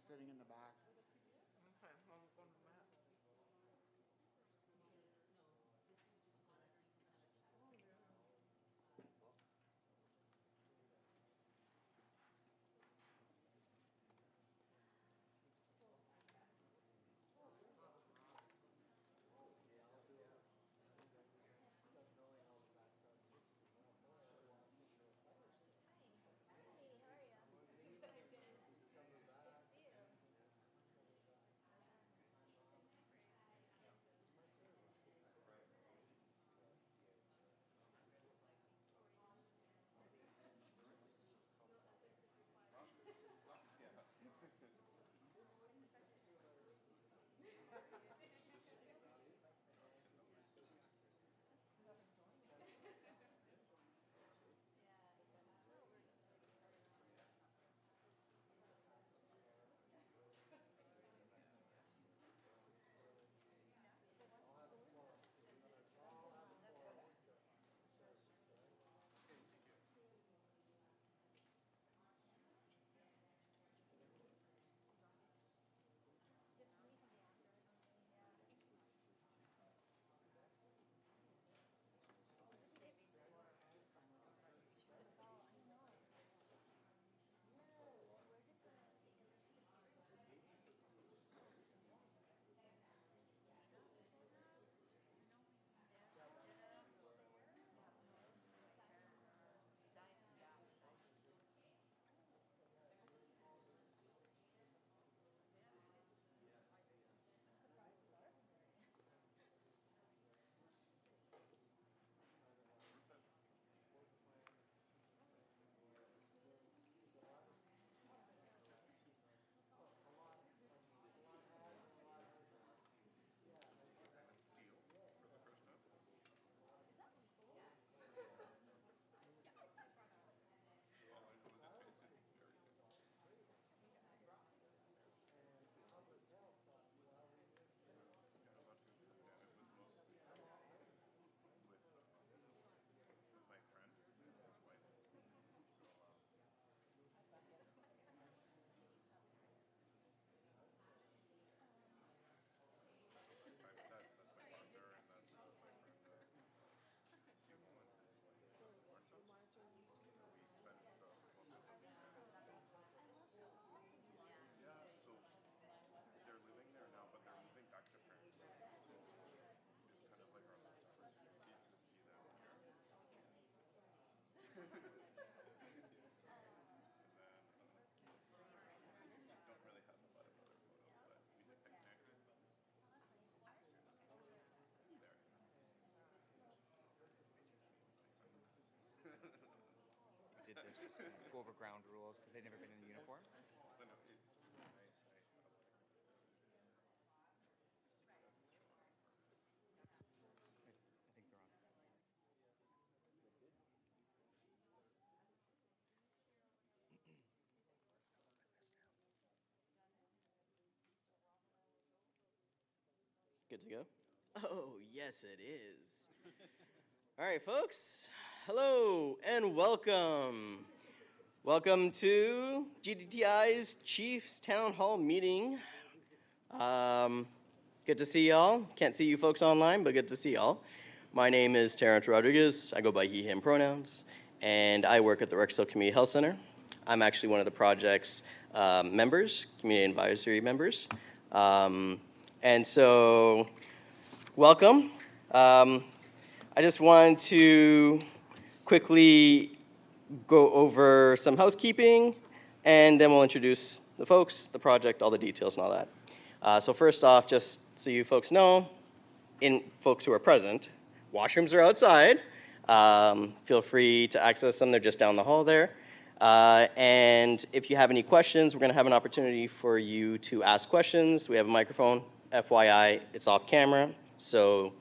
sitting in the back. Okay, well, we'll go in a minute. Did this just to kind of go over ground rules because they've never been in uniform. I think they're on. Good to go? Oh, yes, it is. All right, folks. Hello and welcome. Welcome to GDTI's Chiefs Town Hall meeting. Good to see y'all. Can't see you folks online, but good to see y'all. My name is Terrence Rodriguez. I go by he, him pronouns, and I work at the Rexdale Community Health Center. I'm actually one of the project's members, community advisory members. And so, welcome. I just wanted to quickly go over some housekeeping, and then we'll introduce the folks, the project, all the details and all that. So first off, just so you folks know, folks who are present, washrooms are outside. Feel free to access them. They're just down the hall there. And if you have any questions, we're going to have an opportunity for you to ask questions. We have a microphone. FYI, it's off camera, so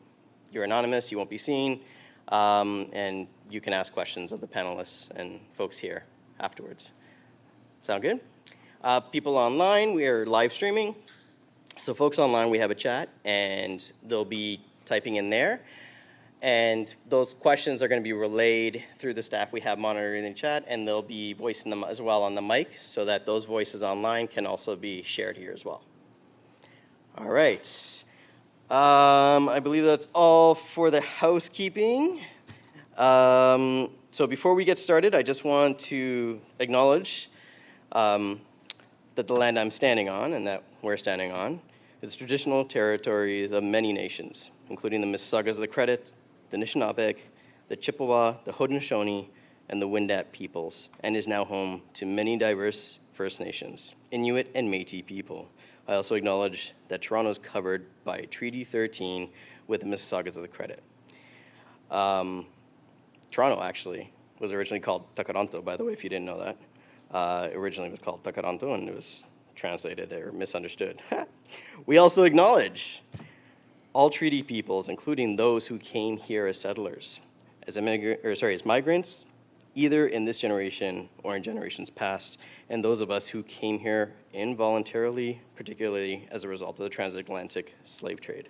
you're anonymous, you won't be seen, and you can ask questions of the panelists and folks here afterwards. Sound good? People online, we are live streaming. So folks online, we have a chat, and they'll be typing in there. And those questions are going to be relayed through the staff we have monitoring the chat, and they'll be voicing them as well on the mic so that those voices online can also be shared here as well. All right. I believe that's all for the housekeeping. So before we get started, I just want to acknowledge that the land I'm standing on and that we're standing on is traditional territories of many nations, including the Mississaugas of the Credit, the Anishinaabe, the Chippewa, the Haudenosaunee, and the Wendat peoples, and is now home to many diverse First Nations, Inuit, and Métis people. I also acknowledge that Toronto is covered by Treaty 13 with the Mississaugas of the Credit. Toronto actually was originally called Takaranto, by the way, if you didn't know that. Originally it was called Takaranto, and it was translated or misunderstood. We also acknowledge all treaty peoples, including those who came here as settlers, as migrants, either in this generation or in generations past, and those of us who came here involuntarily, particularly as a result of the transatlantic slave trade.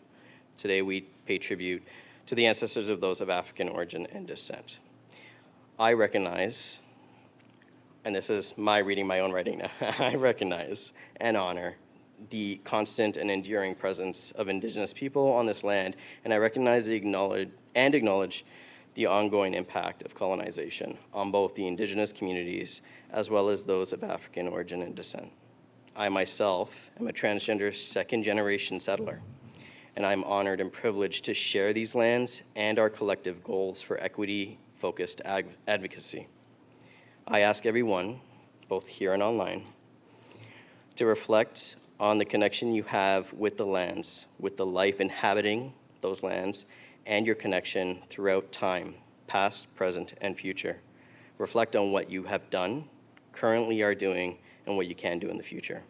Today we pay tribute to the ancestors of those of African origin and descent. I recognize, and this is my reading my own writing now, I recognize and honor the constant and enduring presence of Indigenous people on this land, and I recognize and acknowledge the ongoing impact of colonization on both the Indigenous communities as well as those of African origin and descent. I myself am a transgender second-generation settler, and I'm honored and privileged to share these lands and our collective goals for equity-focused advocacy. I ask everyone, both here and online, to reflect on the connection you have with the lands, with the life inhabiting those lands, and your connection throughout time, past, present, and future. Reflect on what you have done, currently are doing, and what you can do in the future.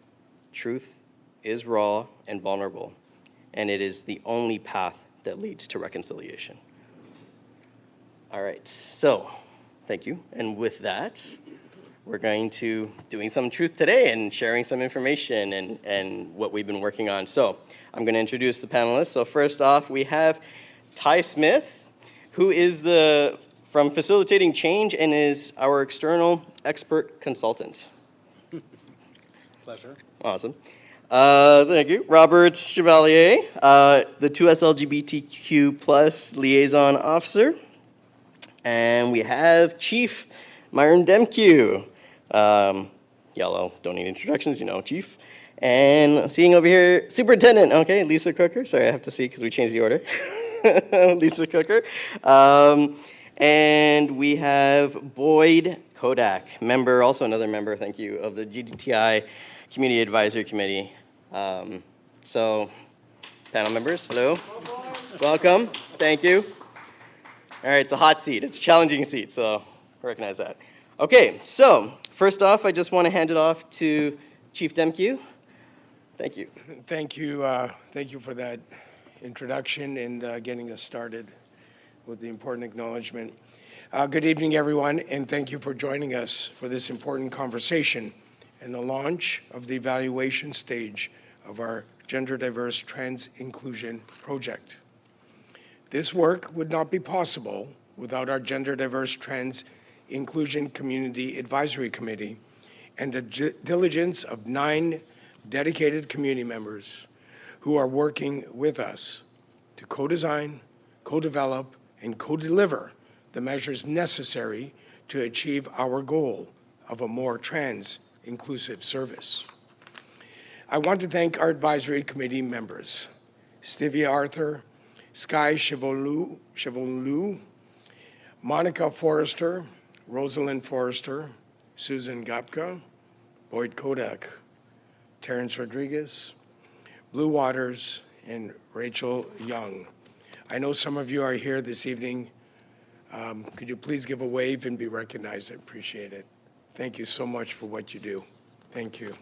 Truth is raw and vulnerable, and it is the only path that leads to reconciliation. All right, so thank you. And with that, we're going to doing some truth today and sharing some information and what we've been working on. So I'm going to introduce the panelists. So first off, we have Ty Smith, who is from Facilitating Change and is our external expert consultant. Pleasure. Awesome. Thank you. Robert Chevalier, the 2S LGBTQ plus liaison officer. And we have Chief Myron Demkew. Yellow, don't need introductions, you know, Chief. And seeing over here, Superintendent, okay, Lisa Cooker. Sorry, I have to see because we changed the order. Lisa Cooker. And we have Boyd Kodak, member, also another member, thank you, of the GDTI Community Advisory Committee. So, panel members, hello. Welcome, thank you. All right, it's a hot seat. It's a challenging seat, so recognize that. Okay, so first off, I just want to hand it off to Chief Demkew. Thank you. Thank you. Thank you for that introduction and getting us started with the important acknowledgement. Good evening, everyone, and thank you for joining us for this important conversation and the launch of the evaluation stage of our Gender Diverse Trans Inclusion Project. This work would not be possible without our Gender Diverse Trans Inclusion Community Advisory Committee and the diligence of 9 dedicated community members who are working with us to co-design, co-develop, and co-deliver the measures necessary to achieve our goal of a more trans-inclusive service. I want to thank our advisory committee members, Stevia Arthur, Sky Chevolou, Monica Forrester, Rosalind Forrester, Susan Gapka, Boyd Kodak, Terrence Rodriguez, Blue Waters, and Rachel Young. I know some of you are here this evening. Could you please give a wave and be recognized? I appreciate it. Thank you so much for what you do. Thank you.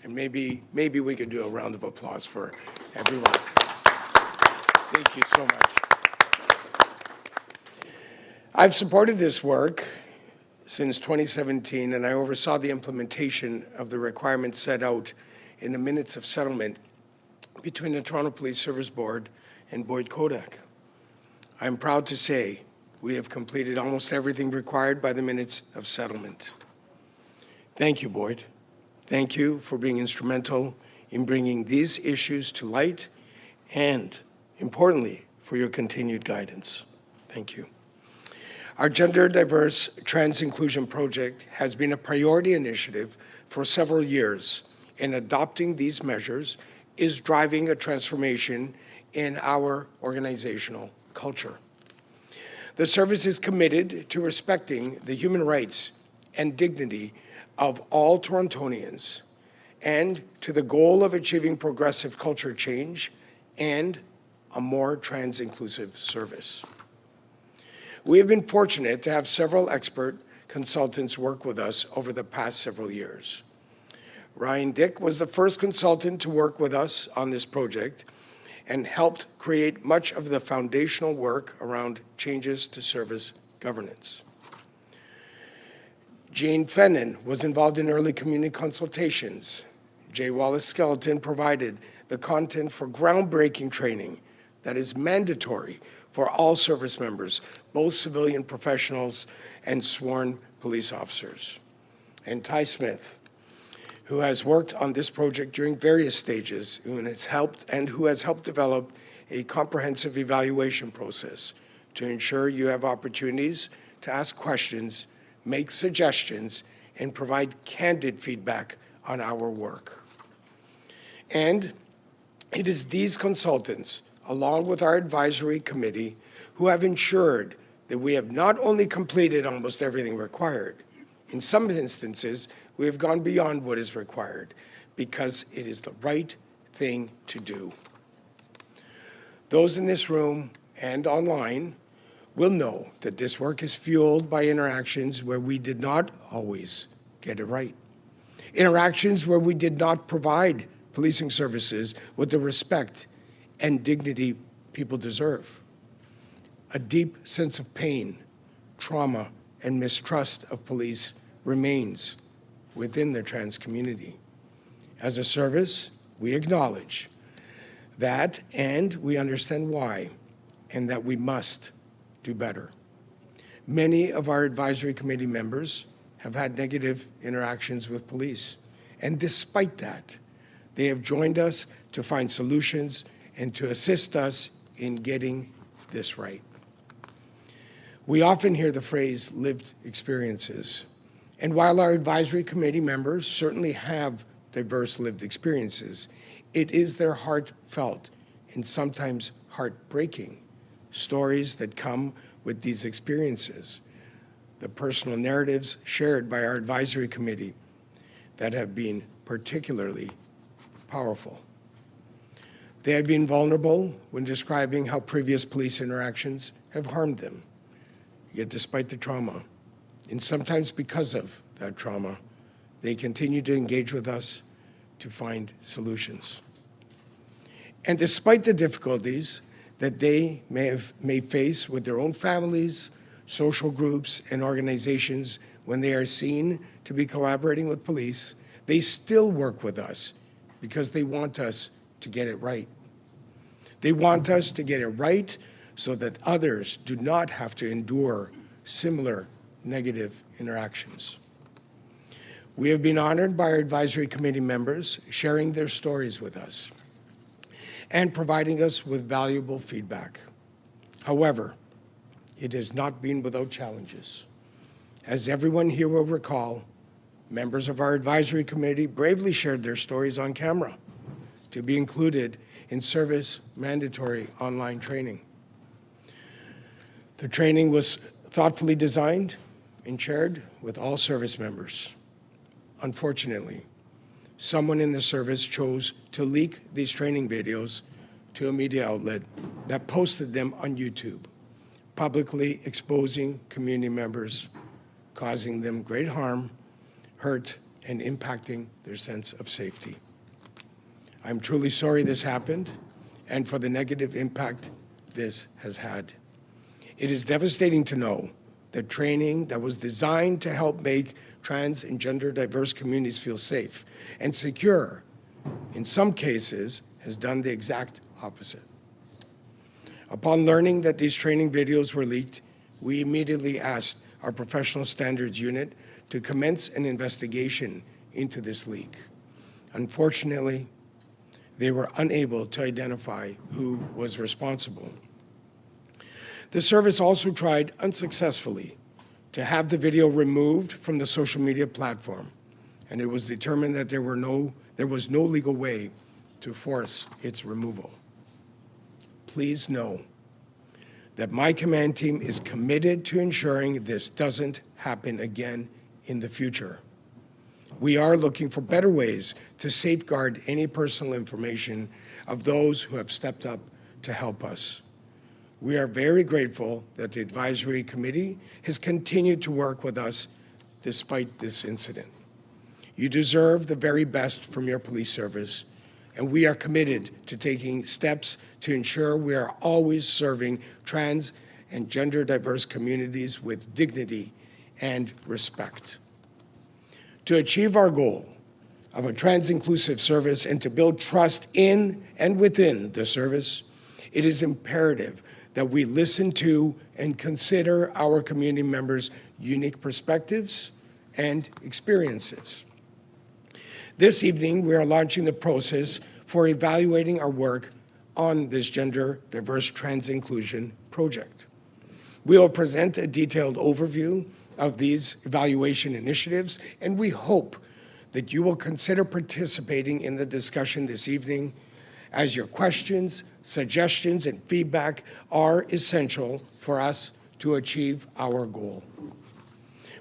And maybe we could do a round of applause for everyone. Thank you so much. I've supported this work since 2017, and I oversaw the implementation of the requirements set out in the minutes of settlement between the Toronto Police Service Board and Boyd Kodak. I'm proud to say we have completed almost everything required by the minutes of settlement. Thank you, Boyd. Thank you for being instrumental in bringing these issues to light and, importantly, for your continued guidance. Thank you. Our Gender Diverse Trans Inclusion Project has been a priority initiative for several years, and adopting these measures is driving a transformation in our organizational culture. The service is committed to respecting the human rights and dignity of all Torontonians and to the goal of achieving progressive culture change and a more trans-inclusive service. We have been fortunate to have several expert consultants work with us over the past several years. Ryan Dick was the first consultant to work with us on this project and helped create much of the foundational work around changes to service governance. Jane Fennon was involved in early community consultations. Jay Wallace-Skelton provided the content for groundbreaking training that is mandatory for all service members, both civilian professionals and sworn police officers. And Ty Smith, who has worked on this project during various stages and who has helped develop a comprehensive evaluation process to ensure you have opportunities to ask questions, make suggestions, and provide candid feedback on our work. And it is these consultants, along with our advisory committee, who have ensured that we have not only completed almost everything required, in some instances, we have gone beyond what is required because it is the right thing to do. Those in this room and online will know that this work is fueled by interactions where we did not always get it right. Interactions where we did not provide policing services with the respect and dignity people deserve. A deep sense of pain, trauma, and mistrust of police remains within the trans community. As a service, we acknowledge that and we understand why, and that we must do better. Many of our advisory committee members have had negative interactions with police, and despite that, they have joined us to find solutions and to assist us in getting this right. We often hear the phrase lived experiences. And while our advisory committee members certainly have diverse lived experiences, it is their heartfelt and sometimes heartbreaking stories that come with these experiences, the personal narratives shared by our advisory committee that have been particularly powerful. They have been vulnerable when describing how previous police interactions have harmed them. Yet despite the trauma, and sometimes because of that trauma, they continue to engage with us to find solutions. And despite the difficulties that they may face with their own families, social groups, and organizations when they are seen to be collaborating with police, they still work with us because they want us to get it right. They want us to get it right so that others do not have to endure similar negative interactions. We have been honored by our advisory committee members sharing their stories with us and providing us with valuable feedback. However, it has not been without challenges. As everyone here will recall, members of our advisory committee bravely shared their stories on camera to be included in service mandatory online training. The training was thoughtfully designed and shared with all service members. Unfortunately, someone in the service chose to leak these training videos to a media outlet that posted them on YouTube, publicly exposing community members, causing them great harm, hurt, and impacting their sense of safety. I'm truly sorry this happened and for the negative impact this has had. It is devastating to know that training that was designed to help make trans and gender diverse communities feel safe and secure, in some cases, has done the exact opposite. Upon learning that these training videos were leaked, we immediately asked our professional standards unit to commence an investigation into this leak. Unfortunately, they were unable to identify who was responsible. The service also tried unsuccessfully to have the video removed from the social media platform, and it was determined that there was no legal way to force its removal. Please know that my command team is committed to ensuring this doesn't happen again in the future. We are looking for better ways to safeguard any personal information of those who have stepped up to help us. We are very grateful that the advisory committee has continued to work with us despite this incident. You deserve the very best from your police service, and we are committed to taking steps to ensure we are always serving trans and gender diverse communities with dignity and respect. To achieve our goal of a trans-inclusive service and to build trust in and within the service, it is imperative that we listen to and consider our community members' unique perspectives and experiences. This evening, we are launching the process for evaluating our work on this gender diverse trans inclusion project. We will present a detailed overview of these evaluation initiatives, and we hope that you will consider participating in the discussion this evening, as your questions, suggestions, and feedback are essential for us to achieve our goal.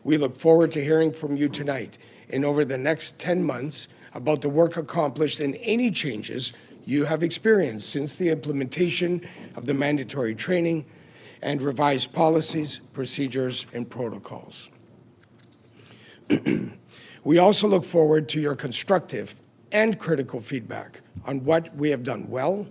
We look forward to hearing from you tonight and over the next 10 months about the work accomplished and any changes you have experienced since the implementation of the mandatory training and revised policies, procedures, and protocols. We also look forward to your constructive and critical feedback on what we have done well,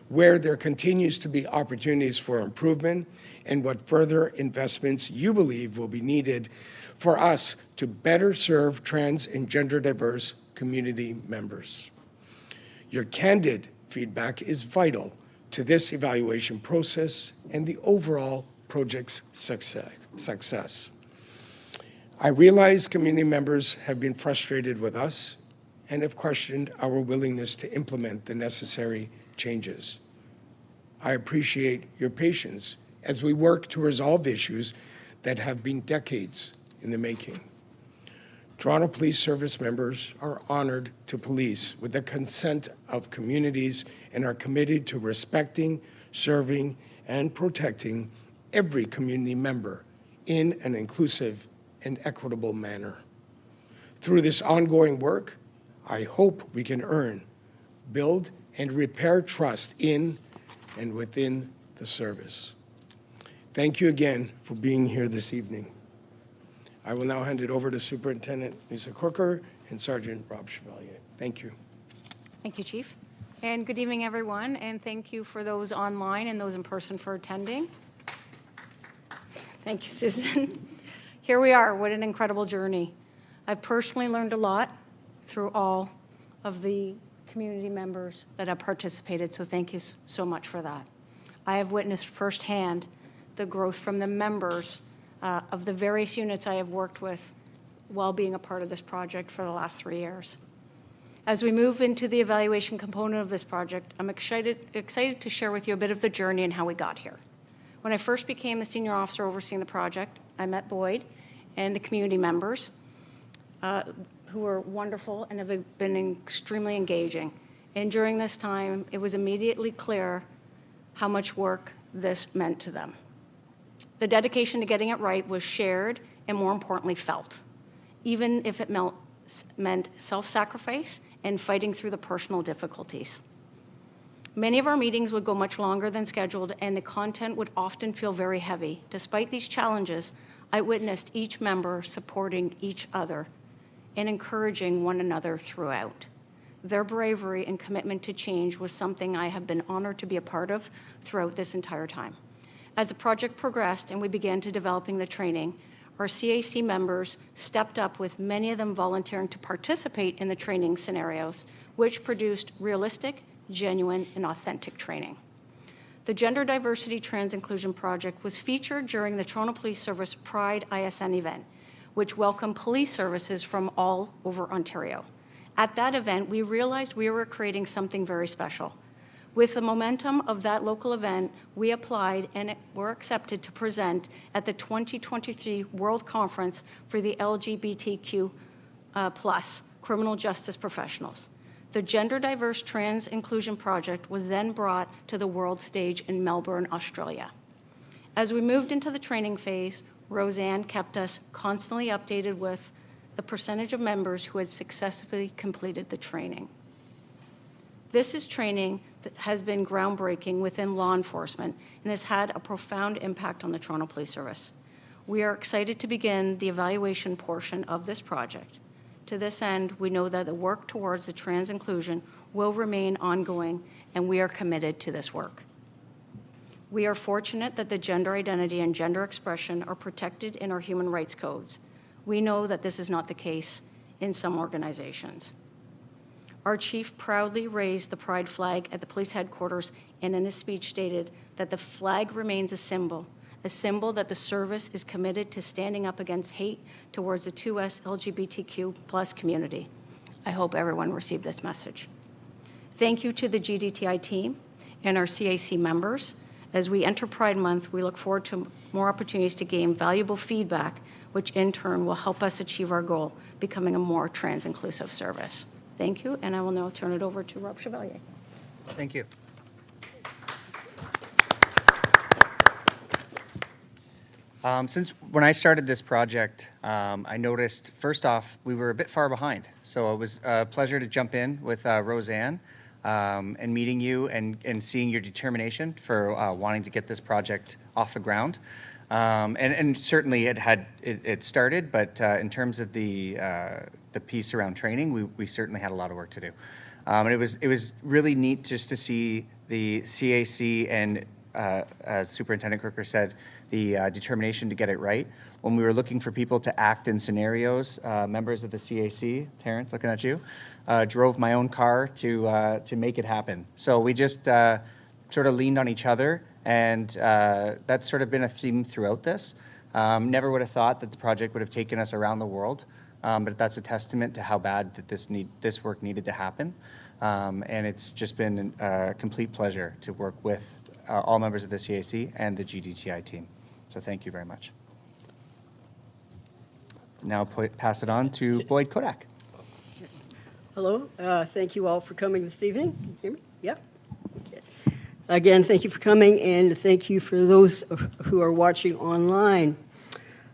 where there continues to be opportunities for improvement, and what further investments you believe will be needed for us to better serve trans and gender diverse community members. Your candid feedback is vital to this evaluation process and the overall project's success. I realize community members have been frustrated with us and have questioned our willingness to implement the necessary changes. I appreciate your patience as we work to resolve issues that have been decades in the making. Toronto Police Service members are honored to police with the consent of communities and are committed to respecting, serving, and protecting every community member in an inclusive and equitable manner. Through this ongoing work, I hope we can earn, build, and repair trust in and within the service. Thank you again for being here this evening. I will now hand it over to Superintendent Lisa Corker and Sergeant Rob Chevalier. Thank you. Thank you, Chief. And good evening, everyone. And thank you for those online and those in person for attending. Thank you, Susan. Here we are. What an incredible journey. I've personally learned a lot through all of the community members that have participated, so thank you so much for that. I have witnessed firsthand the growth from the members of the various units I have worked with while being a part of this project for the last 3 years. As we move into the evaluation component of this project, I'm excited to share with you a bit of the journey and how we got here. When I first became the senior officer overseeing the project, I met Boyd and the community members who were wonderful and have been extremely engaging. And during this time, it was immediately clear how much work this meant to them. The dedication to getting it right was shared and, more importantly, felt, even if it meant self-sacrifice and fighting through the personal difficulties. Many of our meetings would go much longer than scheduled, and the content would often feel very heavy. Despite these challenges, I witnessed each member supporting each other and encouraging one another throughout. Their bravery and commitment to change was something I have been honored to be a part of throughout this entire time. As the project progressed and we began to developing the training, our CAC members stepped up, with many of them volunteering to participate in the training scenarios, which produced realistic, genuine, and authentic training. The Gender Diversity Trans Inclusion Project was featured during the Toronto Police Service Pride ISN event, which welcomed police services from all over Ontario. At that event, we realized we were creating something very special. With the momentum of that local event, we applied and were accepted to present at the 2023 World Conference for the LGBTQ plus criminal justice professionals. The Gender Diverse Trans Inclusion Project was then brought to the world stage in Melbourne, Australia. As we moved into the training phase, Roseanne kept us constantly updated with the percentage of members who had successfully completed the training. This is training that has been groundbreaking within law enforcement and has had a profound impact on the Toronto Police Service. We are excited to begin the evaluation portion of this project. To this end, we know that the work towards the trans inclusion will remain ongoing, and we are committed to this work. We are fortunate that the gender identity and gender expression are protected in our human rights codes. We know that this is not the case in some organizations. Our chief proudly raised the pride flag at the police headquarters and in his speech stated that the flag remains a symbol that the service is committed to standing up against hate towards the 2S LGBTQ plus community. I hope everyone received this message. Thank you to the GDTI team and our CAC members. As we enter Pride Month, we look forward to more opportunities to gain valuable feedback, which in turn will help us achieve our goal, becoming a more trans-inclusive service. Thank you, and I will now turn it over to Rob Chevalier. Thank you. Since when I started this project, I noticed, first off, we were a bit far behind. So it was a pleasure to jump in with Roseanne and meeting you and seeing your determination for wanting to get this project off the ground. And certainly it started, but in terms of the piece around training, we certainly had a lot of work to do. And it was really neat just to see the CAC and, as Superintendent Crooker said, the determination to get it right. When we were looking for people to act in scenarios, members of the CAC, Terrence, looking at you, drove my own car to make it happen. So we just sort of leaned on each other, and that's sort of been a theme throughout this. Never would have thought that the project would have taken us around the world, but that's a testament to how bad that this work needed to happen. And it's just been a complete pleasure to work with all members of the CAC and the GDTI team. So thank you very much. Now pass it on to Boyd Kodak. Hello. Thank you all for coming this evening. Can you hear me? Yeah. Okay. Again, thank you for coming, and thank you for those who are watching online.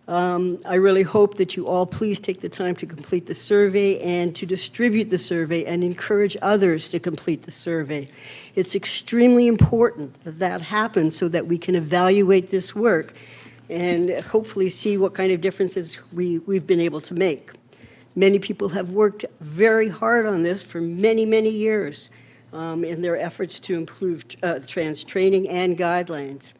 I really hope that you all please take the time to complete the survey and to distribute the survey and encourage others to complete the survey. It's extremely important that that happens so that we can evaluate this work and hopefully see what kind of differences we've been able to make. Many people have worked very hard on this for many, many years in their efforts to improve trans training and guidelines.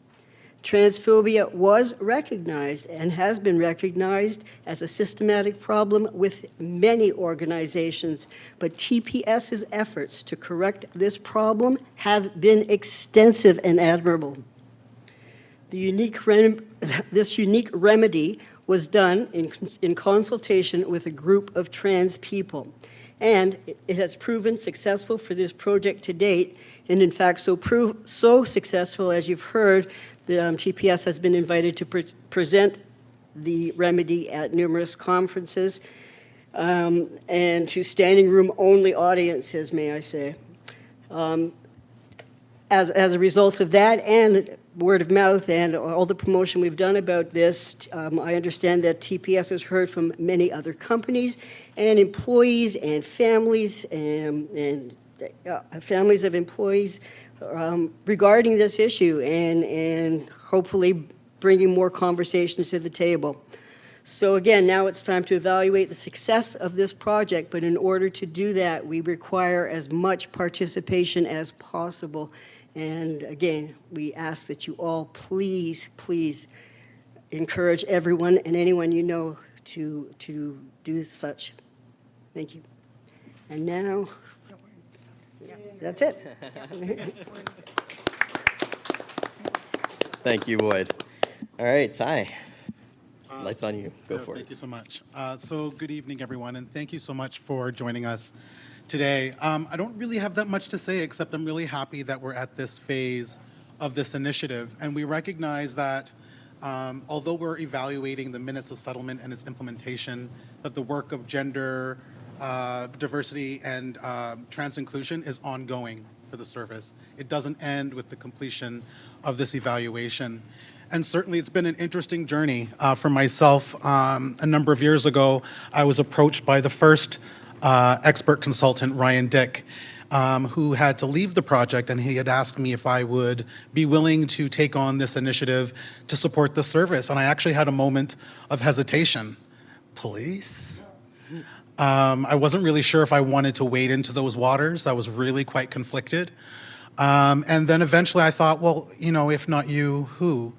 Transphobia was recognized and has been recognized as a systematic problem with many organizations, but TPS's efforts to correct this problem have been extensive and admirable. This unique remedy was done in consultation with a group of trans people, and it has proven successful for this project to date, and in fact so successful, as you've heard, the TPS has been invited to present the remedy at numerous conferences and to standing room only audiences, may I say. As a result of that and word of mouth and all the promotion we've done about this, I understand that TPS has heard from many other companies and employees and families and families of employees regarding this issue and hopefully bringing more conversations to the table. So again, now it's time to evaluate the success of this project, but in order to do that, we require as much participation as possible. And again, we ask that you all please encourage everyone and anyone you know to do such. Thank you. And now, that's it. Thank you, Boyd. All right, Ty. Lights on you. Go for it. Thank you so much. So good evening, everyone, and thank you so much for joining us today. I don't really have that much to say, except I'm really happy that we're at this phase of this initiative, and we recognize that although we're evaluating the minutes of settlement and its implementation, that the work of gender diversity and trans inclusion is ongoing for the service. It doesn't end with the completion of this evaluation. And certainly it's been an interesting journey for myself. A number of years ago, I was approached by the first expert consultant, Ryan Dick, who had to leave the project, and he had asked me if I would be willing to take on this initiative to support the service. And I actually had a moment of hesitation. Please? I wasn't really sure if I wanted to wade into those waters. I was really quite conflicted. And then eventually I thought, well, you know, if not you, who?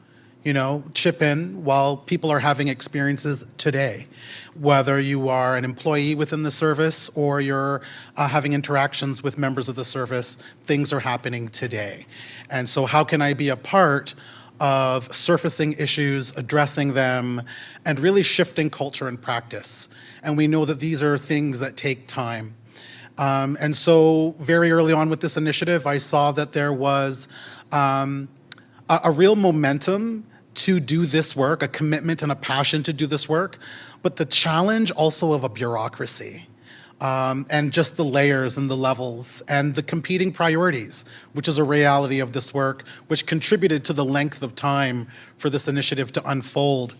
You know, chip in while people are having experiences today. Whether you are an employee within the service or you're having interactions with members of the service, things are happening today. And so how can I be a part of surfacing issues, addressing them, and really shifting culture and practice? And we know that these are things that take time. And so very early on with this initiative, I saw that there was a real momentum to do this work, a commitment and a passion to do this work, but the challenge also of a bureaucracy and just the layers and the levels and the competing priorities, which is a reality of this work, which contributed to the length of time for this initiative to unfold.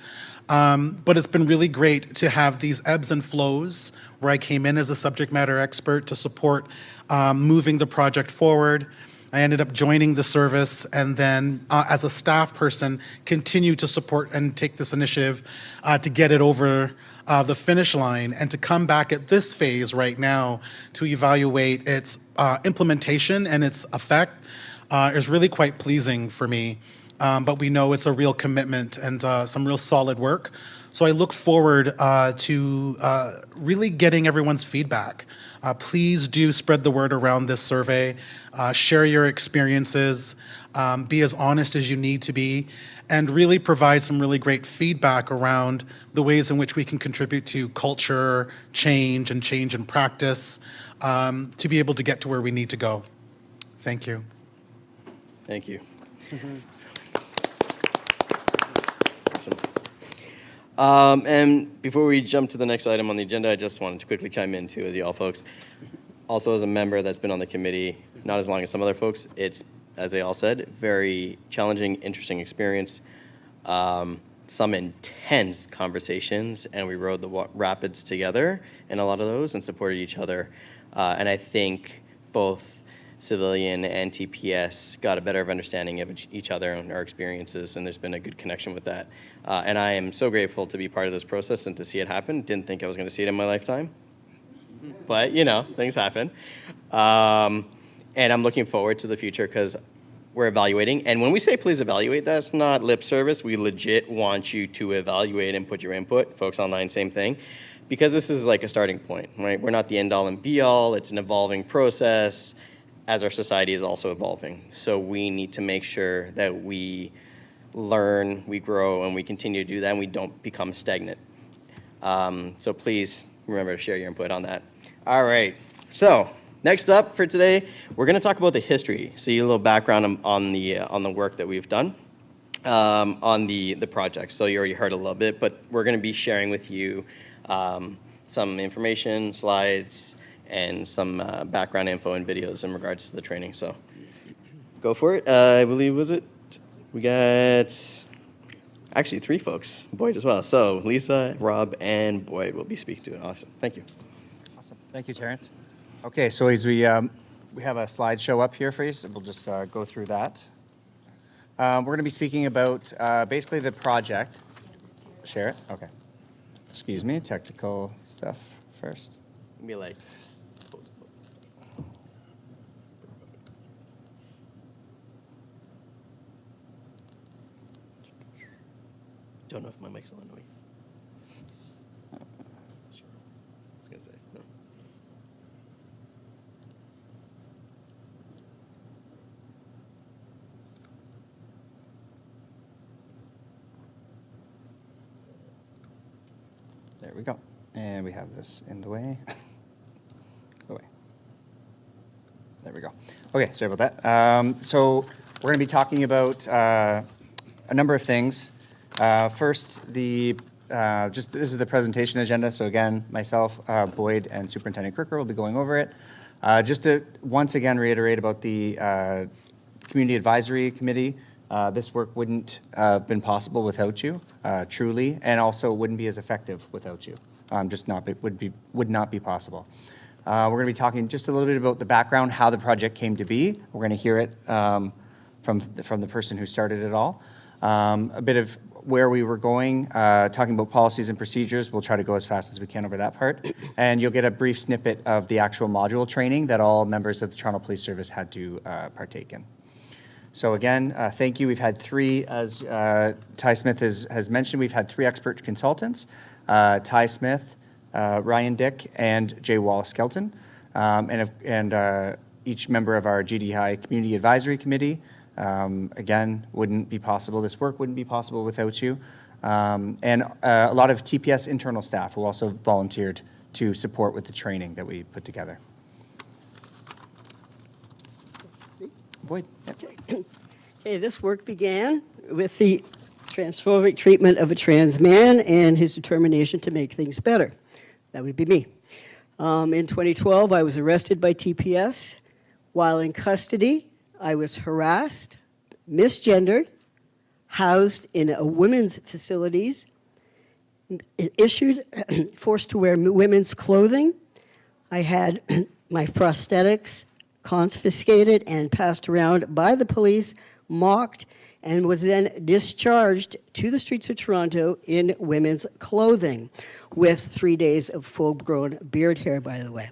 But it's been really great to have these ebbs and flows where I came in as a subject matter expert to support moving the project forward. I ended up joining the service and then as a staff person continue to support and take this initiative to get it over the finish line and to come back at this phase right now to evaluate its implementation and its effect is really quite pleasing for me. But we know it's a real commitment and some real solid work. So I look forward to really getting everyone's feedback. Please do spread the word around this survey, share your experiences, be as honest as you need to be, and really provide some really great feedback around the ways in which we can contribute to culture, change in practice, to be able to get to where we need to go. Thank you. Thank you. And before we jump to the next item on the agenda, I just wanted to quickly chime in too, as you all folks. Also, as a member that's been on the committee, not as long as some other folks, it's, as they all said, very challenging, interesting experience. Some intense conversations, and we rode the rapids together in a lot of those and supported each other. And I think both civilian and TPS got a better understanding of each other and our experiences, and there's been a good connection with that. And I am so grateful to be part of this process and to see it happen. Didn't think I was going to see it in my lifetime, but you know, things happen. And I'm looking forward to the future because we're evaluating. And when we say please evaluate, that's not lip service. We legit want you to evaluate and put your input. Folks online, same thing. Because this is like a starting point, right? We're not the end all and be all. It's an evolving process as our society is also evolving. So we need to make sure that we learn, we grow, and we continue to do that, and we don't become stagnant. So please remember to share your input on that. All right, so next up for today, we're gonna talk about the history. So you a little background on the work that we've done on the project. So you already heard a little bit, but we're gonna be sharing with you some information, slides, and some background info and videos in regards to the training. So go for it. I believe, was it? We got actually 3 folks, Boyd as well. So Lisa, Rob, and Boyd will be speaking to it. Awesome. Thank you. Awesome. Thank you, Terrence. Okay, so as we have a slideshow up here for you, so we'll just go through that. We're going to be speaking about basically the project. Share it? Okay. Excuse me, technical stuff first. Be like, don't know if my mic's on. Wait. Sure. I was gonna say no. There we go. And we have this in the way. Go away. There we go. Okay, sorry about that. So we're going to be talking about a number of things. First, this is the presentation agenda. So again, myself, Boyd, and Superintendent Kirker will be going over it. Just to once again reiterate about the Community Advisory Committee, this work wouldn't have been possible without you, truly, and also wouldn't be as effective without you. Would not be possible. We're going to be talking just a little bit about the background, how the project came to be. We're going to hear it from the person who started it all. A bit of where we were going, talking about policies and procedures. We'll try to go as fast as we can over that part. And you'll get a brief snippet of the actual module training that all members of the Toronto Police Service had to partake in. So again, thank you. We've had three, as Ty Smith has mentioned, we've had three expert consultants, Ty Smith, Ryan Dick, and Jay Wallace-Skelton, and each member of our GDTI Community Advisory Committee. Again, wouldn't be possible. This work wouldn't be possible without you. And a lot of TPS internal staff who also volunteered to support with the training that we put together. Boyd. Yep. Okay, this work began with the transphobic treatment of a trans man and his determination to make things better. That would be me. In 2012, I was arrested by TPS. While in custody, I was harassed, misgendered, housed in a women's facilities, forced to wear women's clothing. I had my prosthetics confiscated and passed around by the police, mocked, and was then discharged to the streets of Toronto in women's clothing with 3 days of full-grown beard hair, by the way.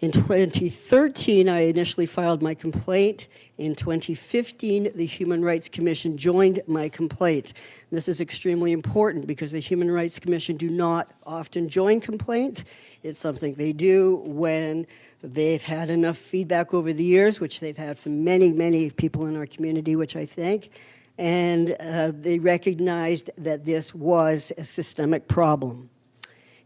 In 2013, I initially filed my complaint. In 2015, the Human Rights Commission joined my complaint. This is extremely important because the Human Rights Commission do not often join complaints. It's something they do when they've had enough feedback over the years, which they've had from many, many people in our community, which I thank, and they recognized that this was a systemic problem.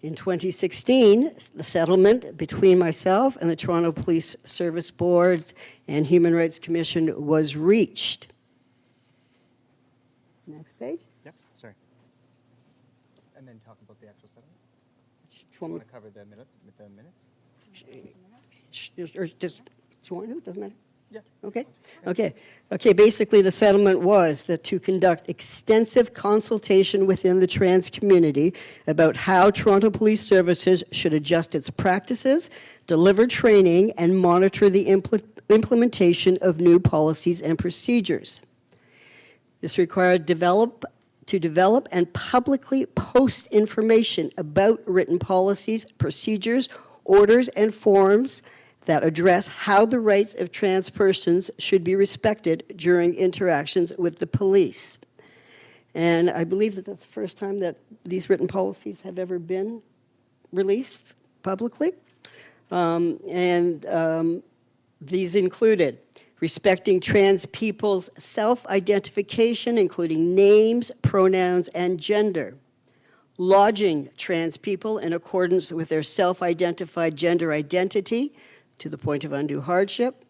In 2016, the settlement between myself and the Toronto Police Service Boards and Human Rights Commission was reached. Next page. Yep, sorry. And then talk about the actual settlement. Want Want to cover the minutes? or just, do you want to? Doesn't matter. Yeah. Okay, basically the settlement was that to conduct extensive consultation within the trans community about how Toronto Police Services should adjust its practices, deliver training, and monitor the implementation of new policies and procedures. This required to develop and publicly post information about written policies, procedures, orders, and forms that address how the rights of trans persons should be respected during interactions with the police. And I believe that that's the first time that these written policies have ever been released publicly. These included respecting trans people's self-identification, including names, pronouns, and gender. Lodging trans people in accordance with their self-identified gender identity, to the point of undue hardship,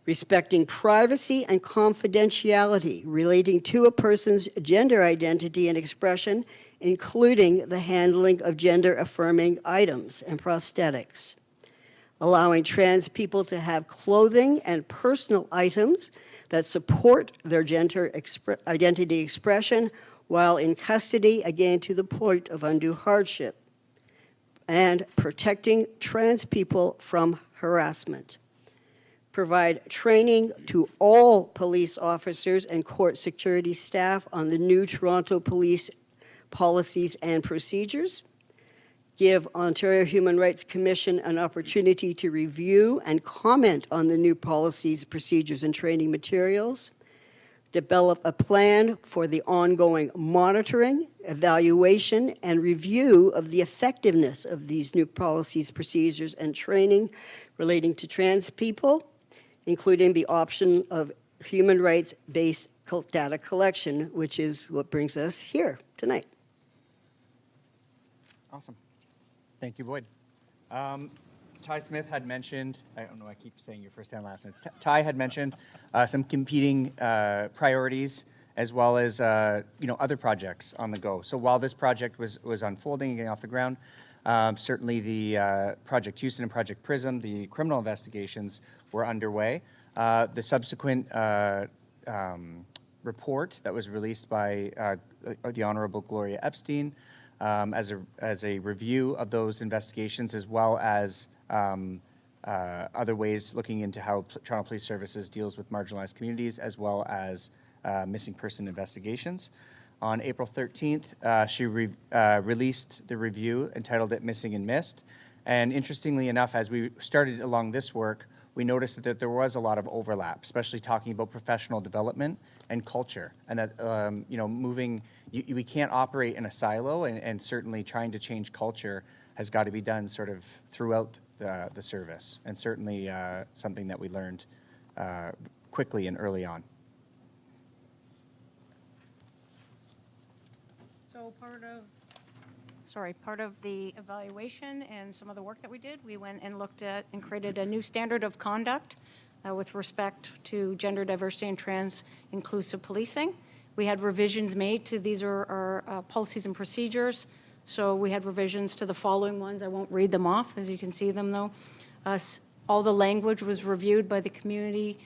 respecting privacy and confidentiality relating to a person's gender identity and expression, including the handling of gender-affirming items and prosthetics, allowing trans people to have clothing and personal items that support their gender identity expression while in custody, again to the point of undue hardship, and protecting trans people from harassment. Provide training to all police officers and court security staff on the new Toronto Police policies and procedures. Give Ontario Human Rights Commission an opportunity to review and comment on the new policies, procedures, and training materials. Develop a plan for the ongoing monitoring, evaluation, and review of the effectiveness of these new policies, procedures, and training relating to trans people, including the option of human rights-based data collection, which is what brings us here tonight. Awesome. Thank you, Boyd. Ty Smith had mentioned, I don't know, I keep saying your first and last name. Ty had mentioned some competing priorities as well as other projects on the go. So while this project was unfolding and getting off the ground, certainly the Project Houston and Project Prism, the criminal investigations were underway. The subsequent report that was released by the Honorable Gloria Epstein as a review of those investigations, as well as other ways looking into how Toronto Police Services deals with marginalized communities, as well as missing person investigations. On April 13th, she released the review entitled it Missing and Missed. And interestingly enough, as we started along this work, we noticed that there was a lot of overlap, especially talking about professional development and culture, and that moving, we can't operate in a silo, and certainly trying to change culture has got to be done sort of throughout the service, and certainly something that we learned quickly and early on. So part of the evaluation and some of the work that we did, we went and looked at and created a new standard of conduct with respect to gender diversity and trans inclusive policing. We had revisions made to these are our policies and procedures. So we had revisions to the following ones. I won't read them off, as you can see them though. All the language was reviewed by the community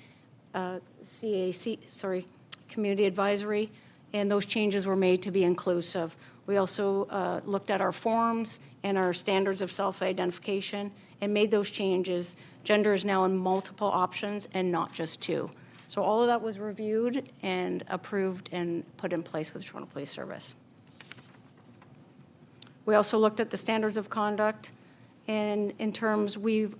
community advisory, and those changes were made to be inclusive. We also looked at our forms and our standards of self-identification and made those changes. Gender is now in multiple options and not just two. So all of that was reviewed and approved and put in place with the Toronto Police Service. We also looked at the standards of conduct, and in terms, we've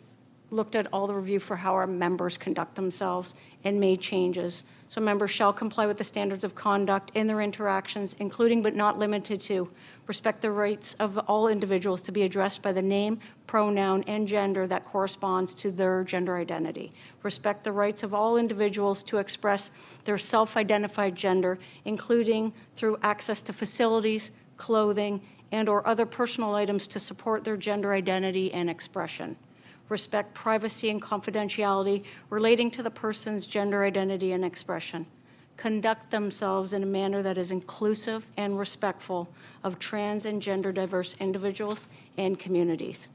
looked at all the review for how our members conduct themselves and made changes. So members shall comply with the standards of conduct in their interactions, including but not limited to respect the rights of all individuals to be addressed by the name, pronoun, and gender that corresponds to their gender identity. Respect the rights of all individuals to express their self-identified gender, including through access to facilities, clothing, and/or other personal items to support their gender identity and expression. Respect privacy and confidentiality relating to the person's gender identity and expression. Conduct themselves in a manner that is inclusive and respectful of trans and gender diverse individuals and communities.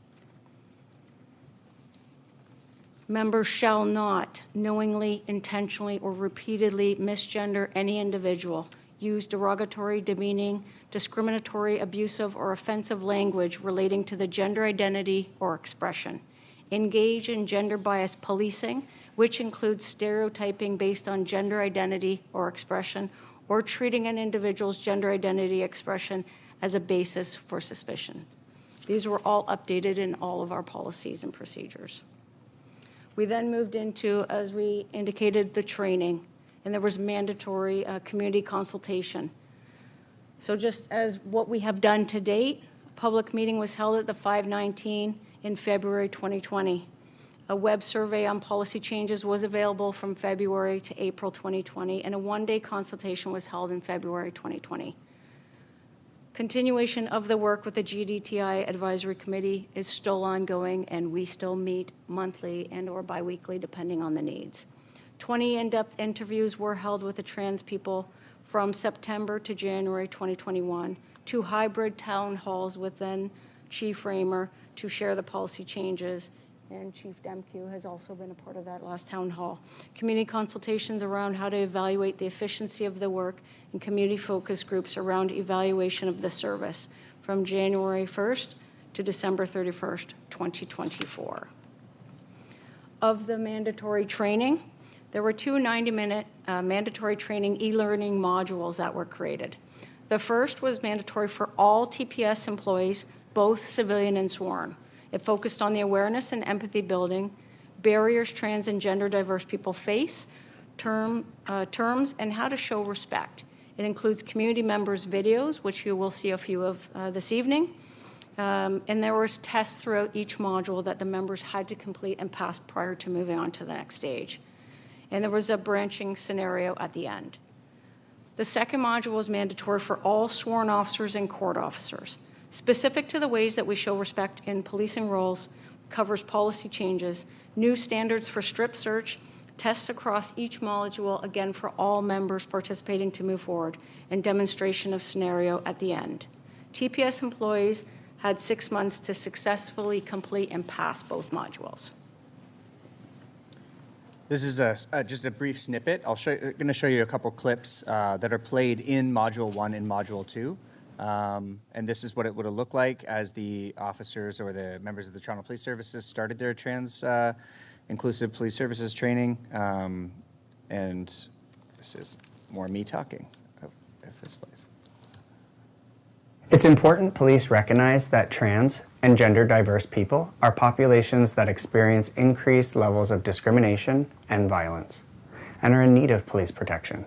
Members shall not knowingly, intentionally, or repeatedly misgender any individual, use derogatory, demeaning, discriminatory, abusive, or offensive language relating to the gender identity or expression. Engage in gender-biased policing, which includes stereotyping based on gender identity or expression, or treating an individual's gender identity expression as a basis for suspicion. These were all updated in all of our policies and procedures. We then moved into, as we indicated, the training, and there was mandatory community consultation. So just as what we have done to date, a public meeting was held at the 519 in February 2020. A web survey on policy changes was available from February to April 2020, and a one-day consultation was held in February 2020. Continuation of the work with the GDTI Advisory Committee is still ongoing, and we still meet monthly and/or biweekly, depending on the needs. 20 in-depth interviews were held with the trans people from September to January 2021, 2 hybrid town halls with then Chief Raymer to share the policy changes, and Chief Demkew has also been a part of that last town hall. Community consultations around how to evaluate the efficiency of the work, and community focus groups around evaluation of the service from January 1st to December 31st, 2024. Of the mandatory training, there were 2 90-minute mandatory training e-learning modules that were created. The first was mandatory for all TPS employees, both civilian and sworn. It focused on the awareness and empathy building, barriers trans and gender diverse people face, terms, and how to show respect. It includes community members' videos, which you will see a few of this evening. And there was tests throughout each module that the members had to complete and pass prior to moving on to the next stage. And there was a branching scenario at the end. The second module was mandatory for all sworn officers and court officers. Specific to the ways that we show respect in policing roles, covers policy changes, new standards for strip search, tests across each module, again for all members participating to move forward, and demonstration of scenario at the end. TPS employees had 6 months to successfully complete and pass both modules. This is just a brief snippet. I'm going to show you a couple clips that are played in Module 1 and Module 2. And this is what it would have looked like as the officers or the members of the Toronto Police Services started their inclusive police services training. And this is more me talking, if this plays. It's important police recognize that trans and gender diverse people are populations that experience increased levels of discrimination and violence and are in need of police protection.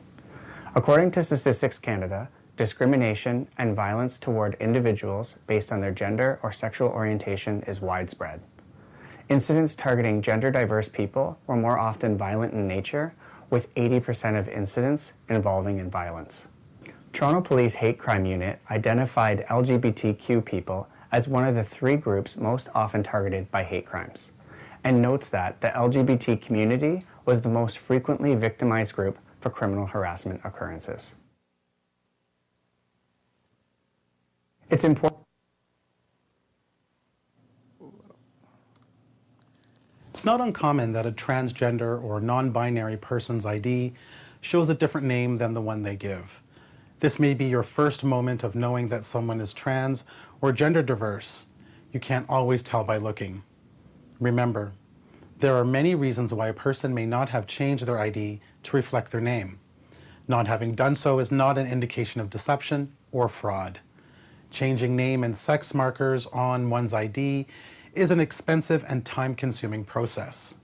According to Statistics Canada, discrimination and violence toward individuals based on their gender or sexual orientation is widespread. Incidents targeting gender diverse people were more often violent in nature, with 80% of incidents involving in violence. Toronto Police Hate Crime Unit identified LGBTQ people as one of the 3 groups most often targeted by hate crimes, and notes that the LGBT community was the most frequently victimized group for criminal harassment occurrences. It's important. It's not uncommon that a transgender or non-binary person's ID shows a different name than the one they give. This may be your first moment of knowing that someone is trans or gender diverse. You can't always tell by looking. Remember, there are many reasons why a person may not have changed their ID to reflect their name. Not having done so is not an indication of deception or fraud. Changing name and sex markers on one's ID is an expensive and time-consuming process.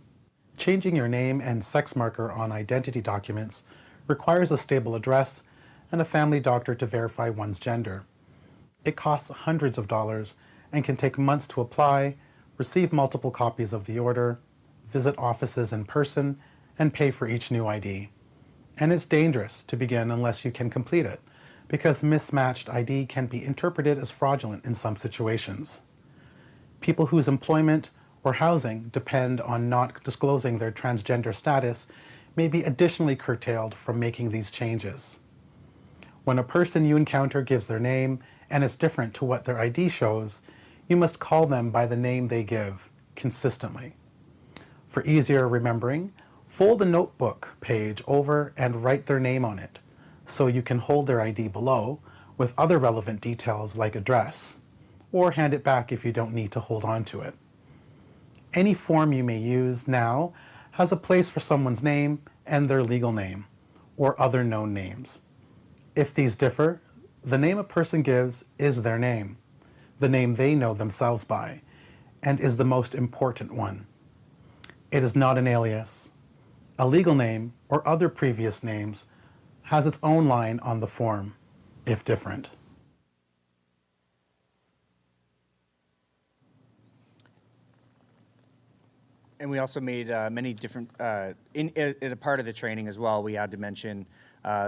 Changing your name and sex marker on identity documents requires a stable address and a family doctor to verify one's gender. It costs hundreds of dollars and can take months to apply, receive multiple copies of the order, visit offices in person, and pay for each new ID. And it's dangerous to begin unless you can complete it, because mismatched ID can be interpreted as fraudulent in some situations. People whose employment or housing depend on not disclosing their transgender status may be additionally curtailed from making these changes. When a person you encounter gives their name and it's different to what their ID shows, you must call them by the name they give consistently. For easier remembering, fold a notebook page over and write their name on it, so you can hold their ID below with other relevant details like address, or hand it back if you don't need to hold on to it. Any form you may use now has a place for someone's name and their legal name, or other known names. If these differ, the name a person gives is their name, the name they know themselves by, and is the most important one. It is not an alias. A legal name or other previous names has its own line on the form, if different. And we also made many different, in a part of the training as well, we had to mention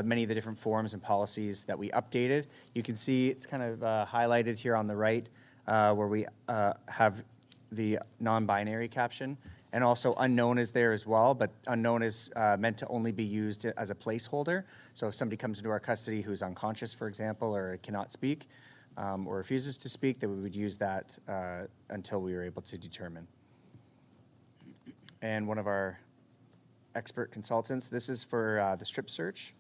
many of the different forms and policies that we updated. You can see it's kind of highlighted here on the right where we have the non-binary caption, and also unknown is there as well, but unknown is meant to only be used as a placeholder. So if somebody comes into our custody who's unconscious, for example, or cannot speak or refuses to speak, then we would use that until we were able to determine. And one of our expert consultants, this is for the strip search,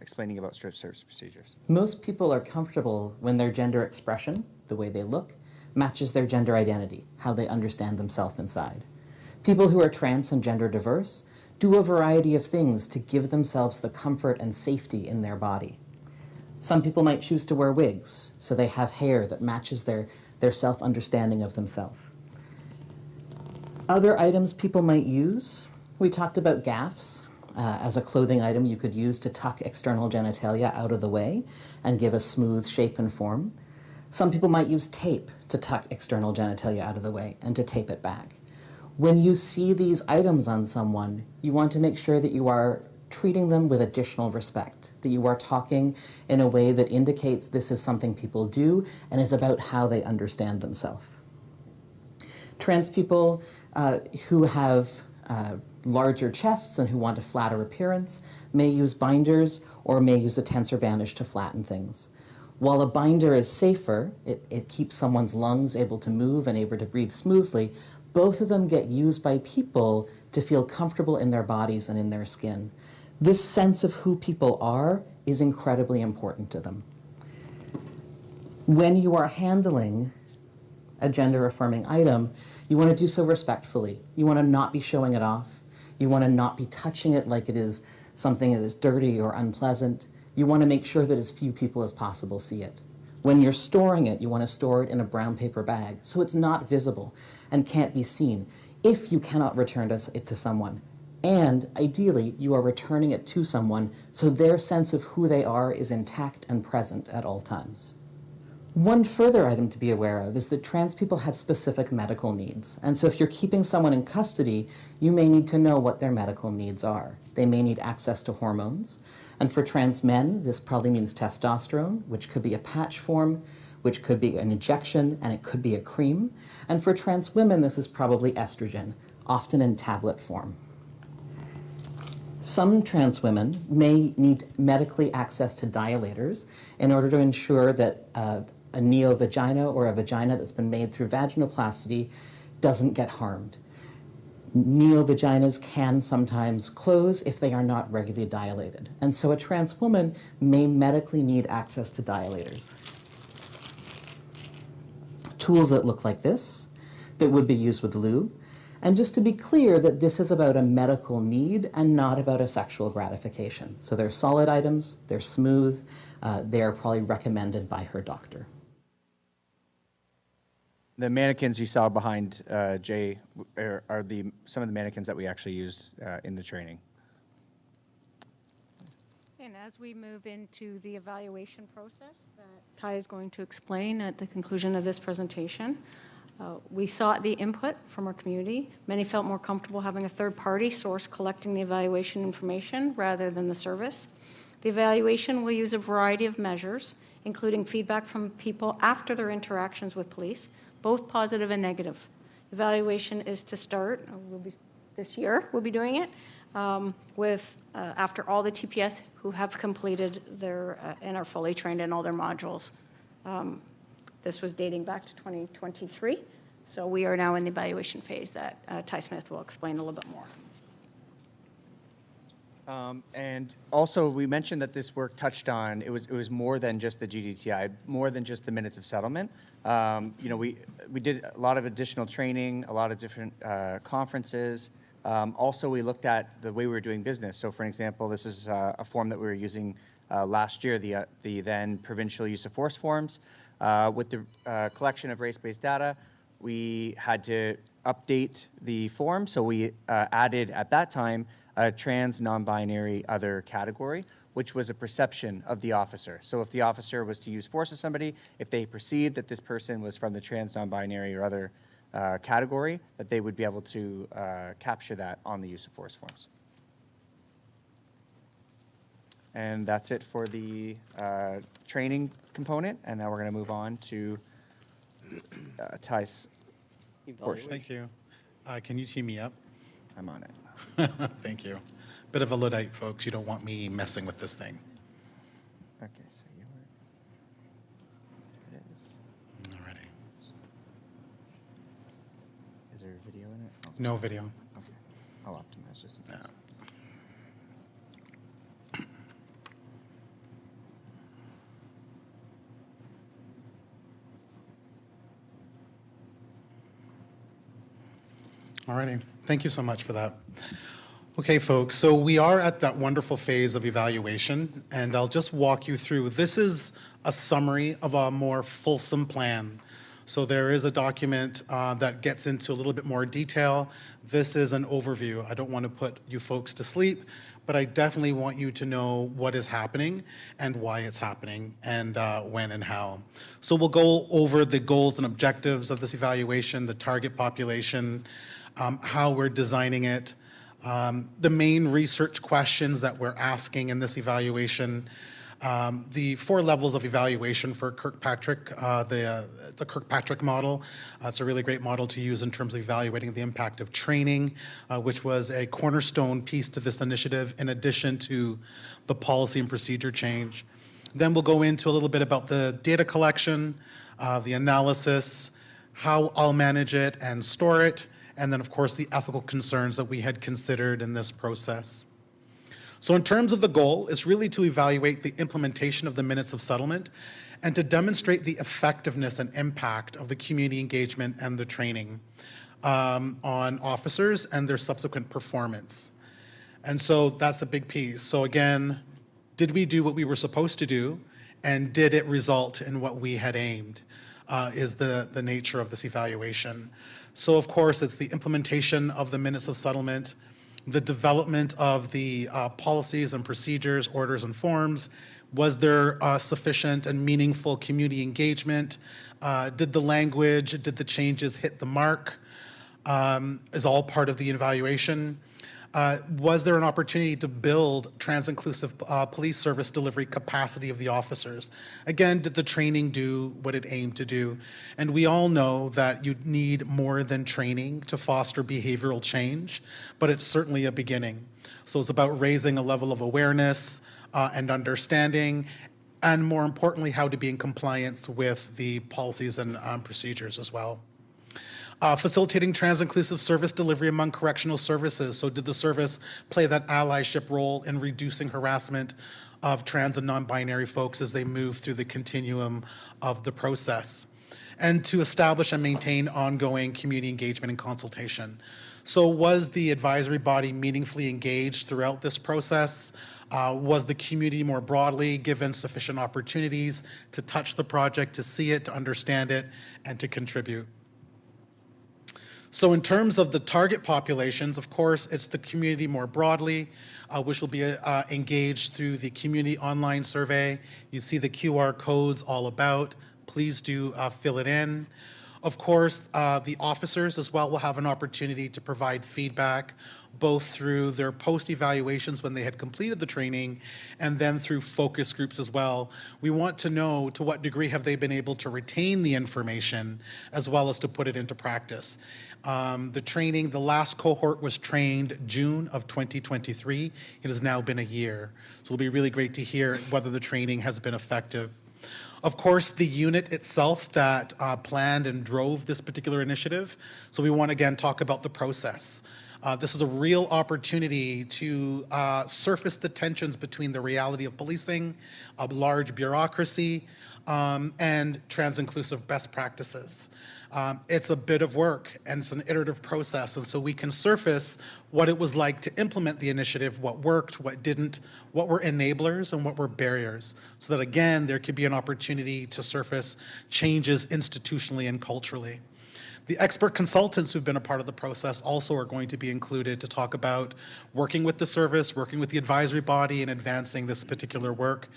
explaining about strip search procedures. Most people are comfortable when their gender expression, the way they look, matches their gender identity, how they understand themselves inside. People who are trans and gender diverse do a variety of things to give themselves the comfort and safety in their body. Some people might choose to wear wigs, so they have hair that matches their self-understanding of themselves. Other items people might use, we talked about gaffs as a clothing item you could use to tuck external genitalia out of the way and give a smooth shape and form. Some people might use tape to tuck external genitalia out of the way and to tape it back. When you see these items on someone, you want to make sure that you are treating them with additional respect, that you are talking in a way that indicates this is something people do and is about how they understand themselves. Trans people who have larger chests and who want a flatter appearance may use binders or may use a tensor bandage to flatten things. While a binder is safer, it keeps someone's lungs able to move and able to breathe smoothly, both of them get used by people to feel comfortable in their bodies and in their skin. This sense of who people are is incredibly important to them. When you are handling a gender-affirming item, you want to do so respectfully. You want to not be showing it off. You want to not be touching it like it is something that is dirty or unpleasant. You want to make sure that as few people as possible see it. When you're storing it, you want to store it in a brown paper bag so it's not visible and can't be seen if you cannot return it to someone. And ideally, you are returning it to someone so their sense of who they are is intact and present at all times. One further item to be aware of is that trans people have specific medical needs. And so if you're keeping someone in custody, you may need to know what their medical needs are. They may need access to hormones. And for trans men, this probably means testosterone, which could be a patch form, which could be an injection, and it could be a cream. And for trans women, this is probably estrogen, often in tablet form. Some trans women may need medically access to dilators in order to ensure that a neo-vagina or a vagina that's been made through vaginoplasty doesn't get harmed. Neo-vaginas can sometimes close if they are not regularly dilated. And so a trans woman may medically need access to dilators. Tools that look like this, that would be used with lube. And just to be clear that this is about a medical need and not about a sexual gratification. So they're solid items, they're smooth, they are probably recommended by her doctor. The mannequins you saw behind Jay are some of the mannequins that we actually use in the training. And as we move into the evaluation process that Ty is going to explain at the conclusion of this presentation, we sought the input from our community. Many felt more comfortable having a third-party source collecting the evaluation information rather than the service. The evaluation will use a variety of measures, including feedback from people after their interactions with police, both positive and negative. Evaluation is to start, this year we'll be doing it, after all the TPS who have completed their, and are fully trained in all their modules. This was dating back to 2023, so we are now in the evaluation phase that Ty Smith will explain a little bit more. And also, we mentioned that this work touched on, it was more than just the GDTI, more than just the minutes of settlement. We did a lot of additional training, a lot of different conferences. Also, we looked at the way we were doing business. So for example, this is a form that we were using last year, the then provincial use of force forms. With the collection of race-based data, we had to update the form. So we added, at that time, a trans, non-binary, other category, which was a perception of the officer. So if the officer was to use force with somebody, if they perceived that this person was from the trans, non-binary, or other category, that they would be able to capture that on the use of force forms. And that's it for the training component, and now we're going to move on to Ty's portion. Thank you. Can you tee me up? I'm on it. Thank you. Bit of a Luddite, folks. You don't want me messing with this thing. Okay, so you were, it is. Alrighty. Is there a video in it? Oh, No video. okay. I'll optimize just in case. Alrighty. Thank you so much for that. Okay, folks, so we are at that wonderful phase of evaluation, and I'll just walk you through. This is a summary of a more fulsome plan. So there is a document that gets into a little bit more detail. This is an overview. I don't want to put you folks to sleep, but I definitely want you to know what is happening and why it's happening and when and how. So we'll go over the goals and objectives of this evaluation, the target population, how we're designing it, The main research questions that we're asking in this evaluation, the 4 levels of evaluation for Kirkpatrick, the Kirkpatrick model. It's a really great model to use in terms of evaluating the impact of training, which was a cornerstone piece to this initiative in addition to the policy and procedure change. Then we'll go into a little bit about the data collection, the analysis, how I'll manage it and store it, and then of course the ethical concerns that we had considered in this process. So in terms of the goal, it's really to evaluate the implementation of the minutes of settlement and to demonstrate the effectiveness and impact of the community engagement and the training on officers and their subsequent performance. And so that's a big piece. So again, did we do what we were supposed to do, and did it result in what we had aimed, is the nature of this evaluation. So of course, it's the implementation of the minutes of settlement, the development of the policies and procedures, orders and forms. Was there sufficient and meaningful community engagement? Did the language, did the changes hit the mark? Is all part of the evaluation. Was there an opportunity to build trans-inclusive police service delivery capacity of the officers? Again, did the training do what it aimed to do? And we all know that you need more than training to foster behavioral change, but it's certainly a beginning. So it's about raising a level of awareness and understanding, and more importantly, how to be in compliance with the policies and procedures as well. Facilitating trans-inclusive service delivery among correctional services. So did the service play that allyship role in reducing harassment of trans and non-binary folks as they move through the continuum of the process? And to establish and maintain ongoing community engagement and consultation. So was the advisory body meaningfully engaged throughout this process? Was the community more broadly given sufficient opportunities to touch the project, to see it, to understand it, and to contribute? So in terms of the target populations, of course, it's the community more broadly, which will be engaged through the community online survey. You see the QR codes all about. Please do fill it in. Of course, the officers as well will have an opportunity to provide feedback, both through their post-evaluations when they had completed the training, and then through focus groups as well. We want to know to what degree have they been able to retain the information, as well as to put it into practice. The training, the last cohort was trained June of 2023. It has now been a year. So it'll be really great to hear whether the training has been effective. Of course, the unit itself that planned and drove this particular initiative. So we want to again talk about the process. This is a real opportunity to surface the tensions between the reality of policing, a large bureaucracy, and trans-inclusive best practices. It's a bit of work, and it's an iterative process, and so we can surface what it was like to implement the initiative, what worked, what didn't, what were enablers, and what were barriers, so that again, there could be an opportunity to surface changes institutionally and culturally. The expert consultants who've been a part of the process also are going to be included to talk about working with the service, working with the advisory body, and advancing this particular work.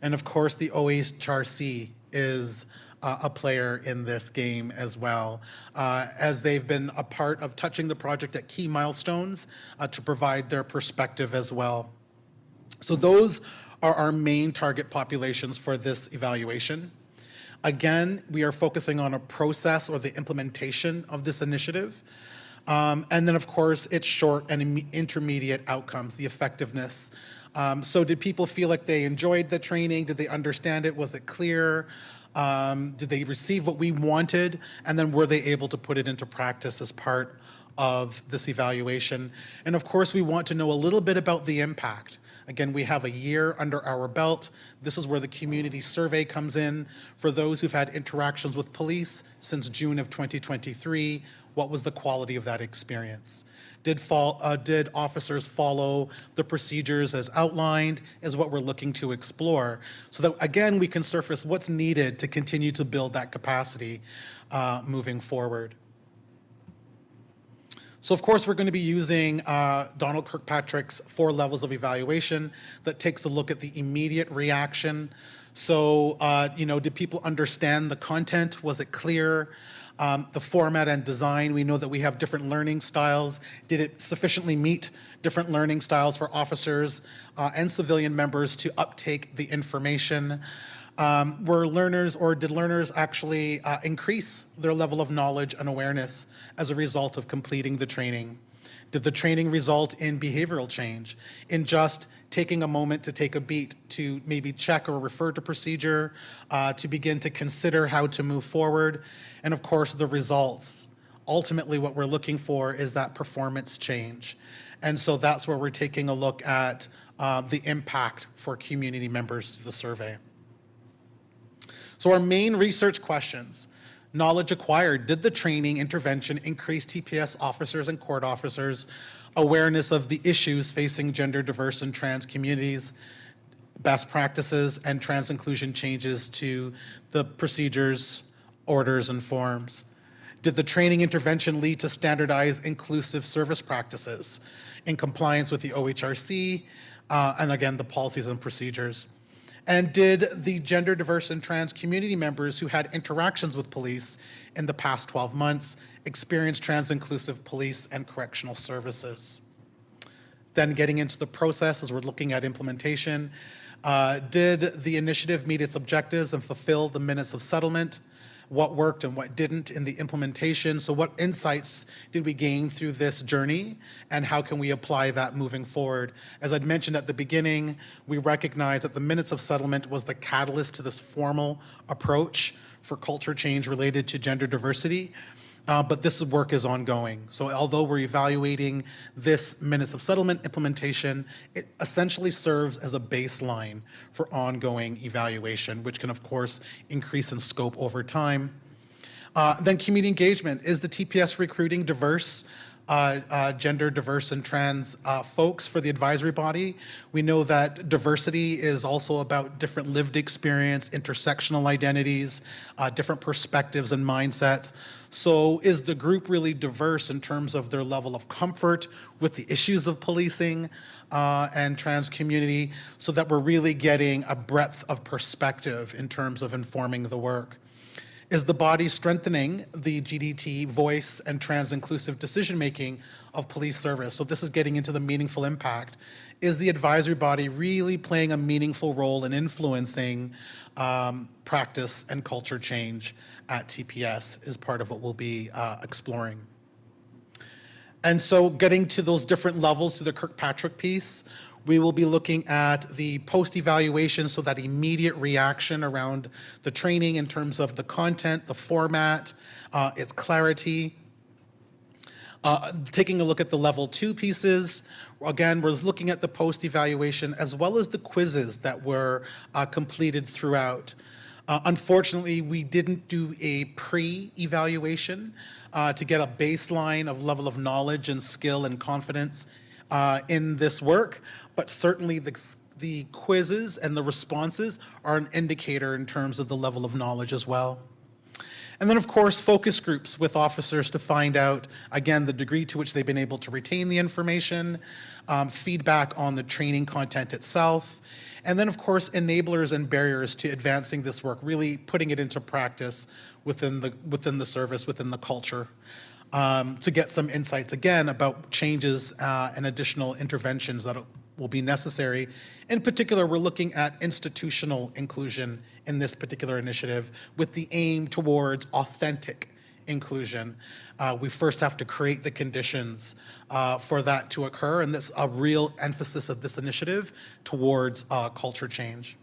And of course, the OHRC is a player in this game as well, as they've been a part of touching the project at key milestones to provide their perspective as well. So those are our main target populations for this evaluation. Again, we are focusing on a process or the implementation of this initiative. And then, of course, it's short and intermediate outcomes, the effectiveness. So did people feel like they enjoyed the training? Did they understand it? Was it clear? Did they receive what we wanted? And then were they able to put it into practice as part of this evaluation? And of course, we want to know a little bit about the impact. Again, we have a year under our belt. This is where the community survey comes in. For those who've had interactions with police since June of 2023, what was the quality of that experience? Did officers follow the procedures as outlined, is what we're looking to explore, so that again, we can surface what's needed to continue to build that capacity moving forward. So of course, we're going to be using Donald Kirkpatrick's 4 levels of evaluation that takes a look at the immediate reaction. So, did people understand the content? Was it clear? The format and design, we know that we have different learning styles. Did it sufficiently meet different learning styles for officers and civilian members to uptake the information? Were learners, or did learners actually increase their level of knowledge and awareness as a result of completing the training? Did the training result in behavioral change, in just taking a moment to take a beat, to maybe check or refer to procedure, to begin to consider how to move forward? And of course, the results. Ultimately, what we're looking for is that performance change. And so that's where we're taking a look at the impact for community members through the survey. So our main research questions: knowledge acquired. Did the training intervention increase TPS officers and court officers' awareness of the issues facing gender diverse and trans communities, best practices, and trans inclusion changes to the procedures, orders, and forms? Did the training intervention lead to standardized inclusive service practices in compliance with the OHRC, and again, the policies and procedures? And did the gender diverse and trans community members who had interactions with police in the past 12 months experience trans inclusive police and correctional services? Then getting into the process as we're looking at implementation, did the initiative meet its objectives and fulfill the minutes of settlement? What worked and what didn't in the implementation? So what insights did we gain through this journey, and how can we apply that moving forward? As I'd mentioned at the beginning, we recognize that the minutes of settlement was the catalyst to this formal approach for culture change related to gender diversity. But this work is ongoing. So although we're evaluating this minutes of settlement implementation, it essentially serves as a baseline for ongoing evaluation, which can of course increase in scope over time. Then community engagement. Is the TPS recruiting diverse, gender diverse and trans folks for the advisory body? We know that diversity is also about different lived experience, intersectional identities, different perspectives and mindsets. So is the group really diverse in terms of their level of comfort with the issues of policing and trans community, so that we're really getting a breadth of perspective in terms of informing the work? Is the body strengthening the GDT voice and trans inclusive decision-making of police service? So this is getting into the meaningful impact. Is the advisory body really playing a meaningful role in influencing practice and culture change at TPS is part of what we'll be exploring. And so getting to those different levels through the Kirkpatrick piece, we will be looking at the post-evaluation, so that immediate reaction around the training in terms of the content, the format, its clarity. Taking a look at the level 2 pieces, again, we're looking at the post-evaluation as well as the quizzes that were completed throughout. Unfortunately, we didn't do a pre-evaluation to get a baseline of level of knowledge and skill and confidence in this work, but certainly the quizzes and the responses are an indicator in terms of the level of knowledge as well. And then, of course, focus groups with officers to find out, again, the degree to which they've been able to retain the information, feedback on the training content itself, and then, of course, enablers and barriers to advancing this work, really putting it into practice within the service, within the culture, to get some insights, again, about changes and additional interventions that will be necessary. In particular, we're looking at institutional inclusion in this particular initiative with the aim towards authentic inclusion. We first have to create the conditions for that to occur, and that's a real emphasis of this initiative towards culture change.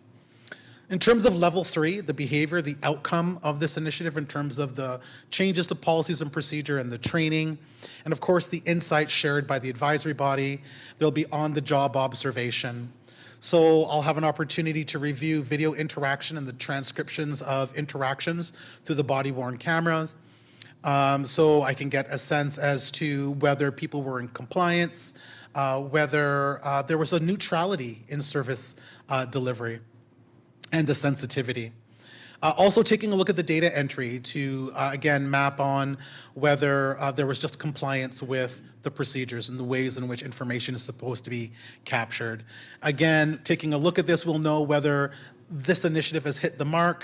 In terms of level 3, the behavior, the outcome of this initiative in terms of the changes to policies and procedure and the training, and of course the insights shared by the advisory body, there'll be on-the-job observation. So I'll have an opportunity to review video interaction and the transcriptions of interactions through the body-worn cameras, so I can get a sense as to whether people were in compliance, whether there was a neutrality in service delivery, and a sensitivity. Also taking a look at the data entry to, again, map on whether there was just compliance with the procedures and the ways in which information is supposed to be captured. Again, taking a look at this, we'll know whether this initiative has hit the mark,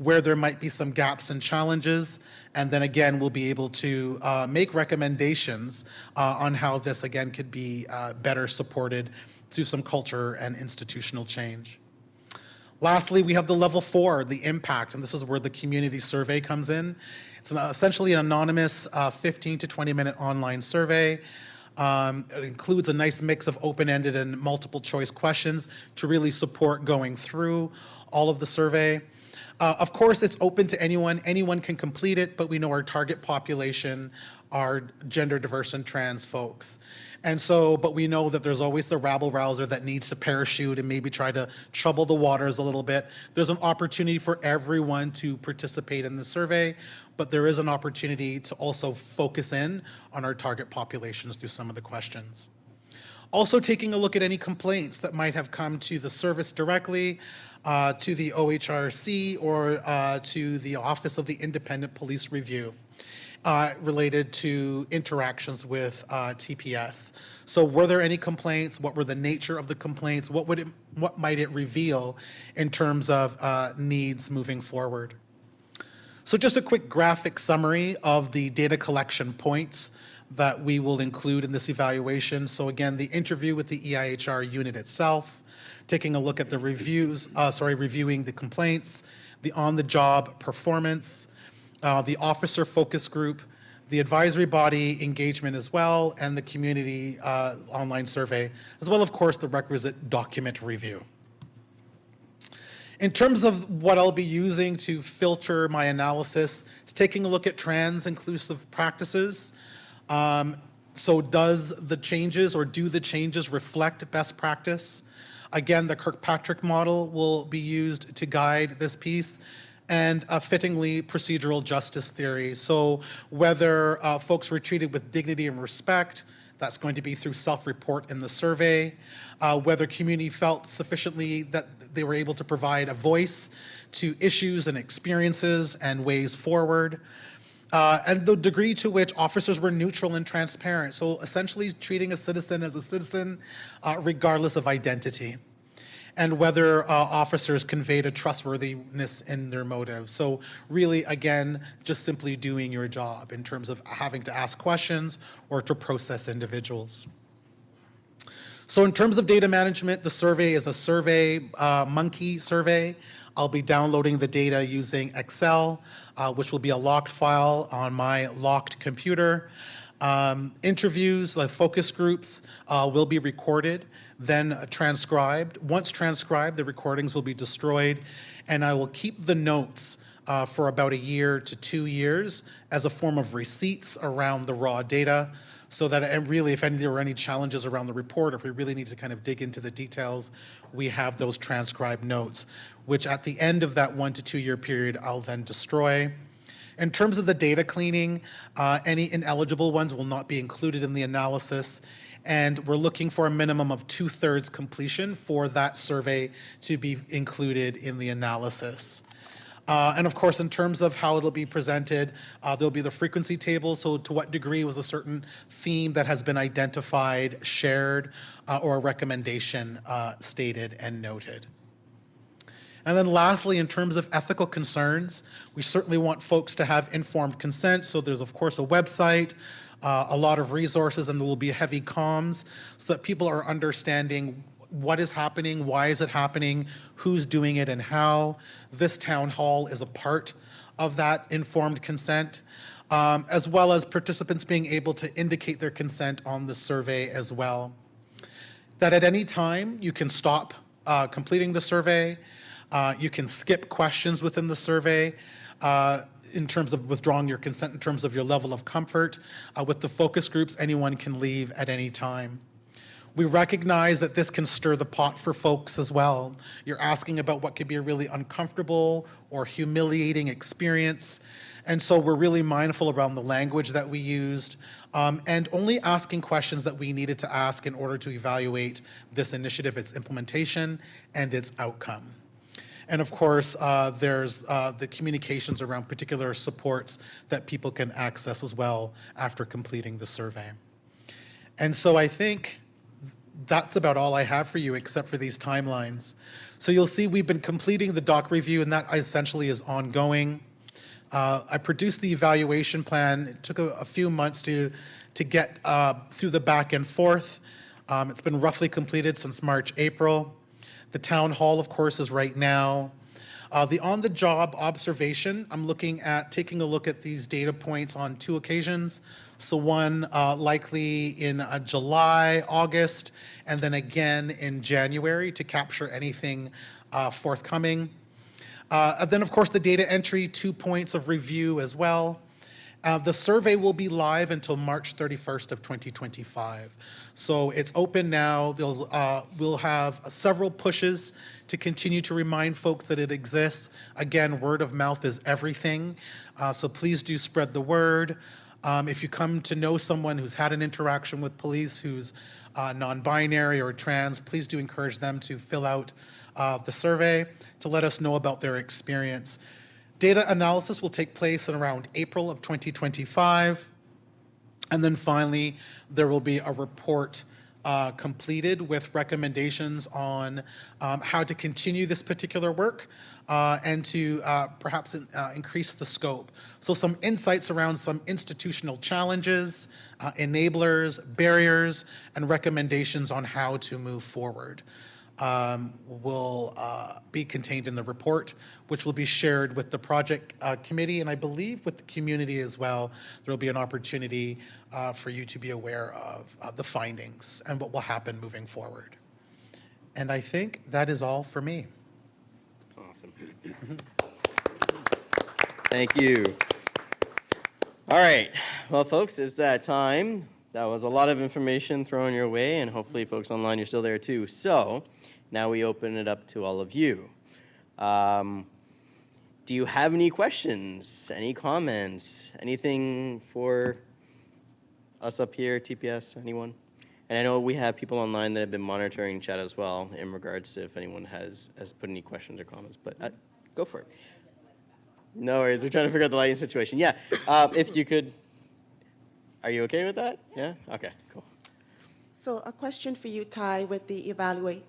where there might be some gaps and challenges, and then again, we'll be able to make recommendations on how this again could be better supported through some culture and institutional change. Lastly, we have the level 4, the impact, and this is where the community survey comes in. It's essentially an anonymous 15 to 20-minute online survey. It includes a nice mix of open-ended and multiple choice questions to really support going through all of the survey. Of course, it's open to anyone. Anyone can complete it, but we know our target population are gender diverse and trans folks. And so, but we know that there's always the rabble-rouser that needs to parachute and maybe try to trouble the waters a little bit. There's an opportunity for everyone to participate in the survey, but there is an opportunity to also focus in on our target populations through some of the questions. Also taking a look at any complaints that might have come to the service directly, to the OHRC, or to the Office of the Independent Police Review. Related to interactions with TPS. So were there any complaints? What were the nature of the complaints? What might it reveal in terms of needs moving forward? So just a quick graphic summary of the data collection points that we will include in this evaluation. So again, the interview with the EIHR unit itself, taking a look at the reviewing the complaints, the on-the-job performance, the officer focus group, the advisory body engagement as well, and the community online survey, as well, of course, the requisite document review. In terms of what I'll be using to filter my analysis, it's taking a look at trans inclusive practices. So does the changes, or do the changes reflect best practice? Again, the Kirkpatrick model will be used to guide this piece, and fittingly procedural justice theory. So whether folks were treated with dignity and respect, that's going to be through self-report in the survey, whether community felt sufficiently that they were able to provide a voice to issues and experiences and ways forward, and the degree to which officers were neutral and transparent. So essentially treating a citizen as a citizen regardless of identity, and whether officers conveyed a trustworthiness in their motives. So really, again, just simply doing your job in terms of having to ask questions or to process individuals. So in terms of data management, the survey is a survey monkey survey. I'll be downloading the data using Excel, which will be a locked file on my locked computer. Interviews, like focus groups, will be recorded, then transcribed. Once transcribed, the recordings will be destroyed, and I will keep the notes for about 1 year to 2 years as a form of receipts around the raw data, so that, and really, if there were any challenges around the report, if we really need to kind of dig into the details, we have those transcribed notes, which at the end of that 1 to 2 year period, I'll then destroy. In terms of the data cleaning, any ineligible ones will not be included in the analysis, and we're looking for a minimum of 2/3 completion for that survey to be included in the analysis. And of course, in terms of how it'll be presented, there'll be the frequency table, so to what degree was a certain theme that has been identified, shared, or a recommendation stated and noted. And then lastly, in terms of ethical concerns, we certainly want folks to have informed consent. So there's, of course, a website, a lot of resources, and there will be heavy comms so that people are understanding what is happening, why is it happening, who's doing it, and how. This town hall is a part of that informed consent, as well as participants being able to indicate their consent on the survey as well. That at any time, you can stop completing the survey. You can skip questions within the survey in terms of withdrawing your consent, in terms of your level of comfort. With the focus groups, anyone can leave at any time. We recognize that this can stir the pot for folks as well. You're asking about what could be a really uncomfortable or humiliating experience. And so we're really mindful around the language that we used, and only asking questions that we needed to ask in order to evaluate this initiative, its implementation, and its outcome. And of course, there's the communications around particular supports that people can access as well after completing the survey. And so I think that's about all I have for you except for these timelines. So you'll see we've been completing the doc review, and that essentially is ongoing. I produced the evaluation plan. It took a few months to get through the back and forth. It's been roughly completed since March, April. The town hall, of course, is right now. The on-the-job observation, I'm looking at taking a look at these data points on 2 occasions. So one likely in July, August, and then again in January to capture anything forthcoming. And then, of course, the data entry, 2 points of review as well. The survey will be live until March 31st of 2025. So it's open now. We'll have several pushes to continue to remind folks that it exists. Again, word of mouth is everything. So please do spread the word. If you come to know someone who's had an interaction with police who's non-binary or trans, please do encourage them to fill out the survey to let us know about their experience. Data analysis will take place in around April of 2025. And then finally, there will be a report completed with recommendations on how to continue this particular work and to perhaps increase the scope. So some insights around some institutional challenges, enablers, barriers, and recommendations on how to move forward. Will be contained in the report, which will be shared with the project committee, and I believe with the community as well. There will be an opportunity for you to be aware of the findings and what will happen moving forward. And I think that is all for me. Awesome. Thank you. All right. Well, folks, it's that time. That was a lot of information thrown your way, and hopefully folks online, you're still there too. So now we open it up to all of you. Do you have any questions, any comments, anything for us up here, TPS, anyone? And I know we have people online that have been monitoring chat as well in regards to if anyone has put any questions or comments, but go for it. No worries, we're trying to figure out the lighting situation. Yeah, if you could, are you okay with that? Yeah, okay, cool. So a question for you, Ty, with the evaluation.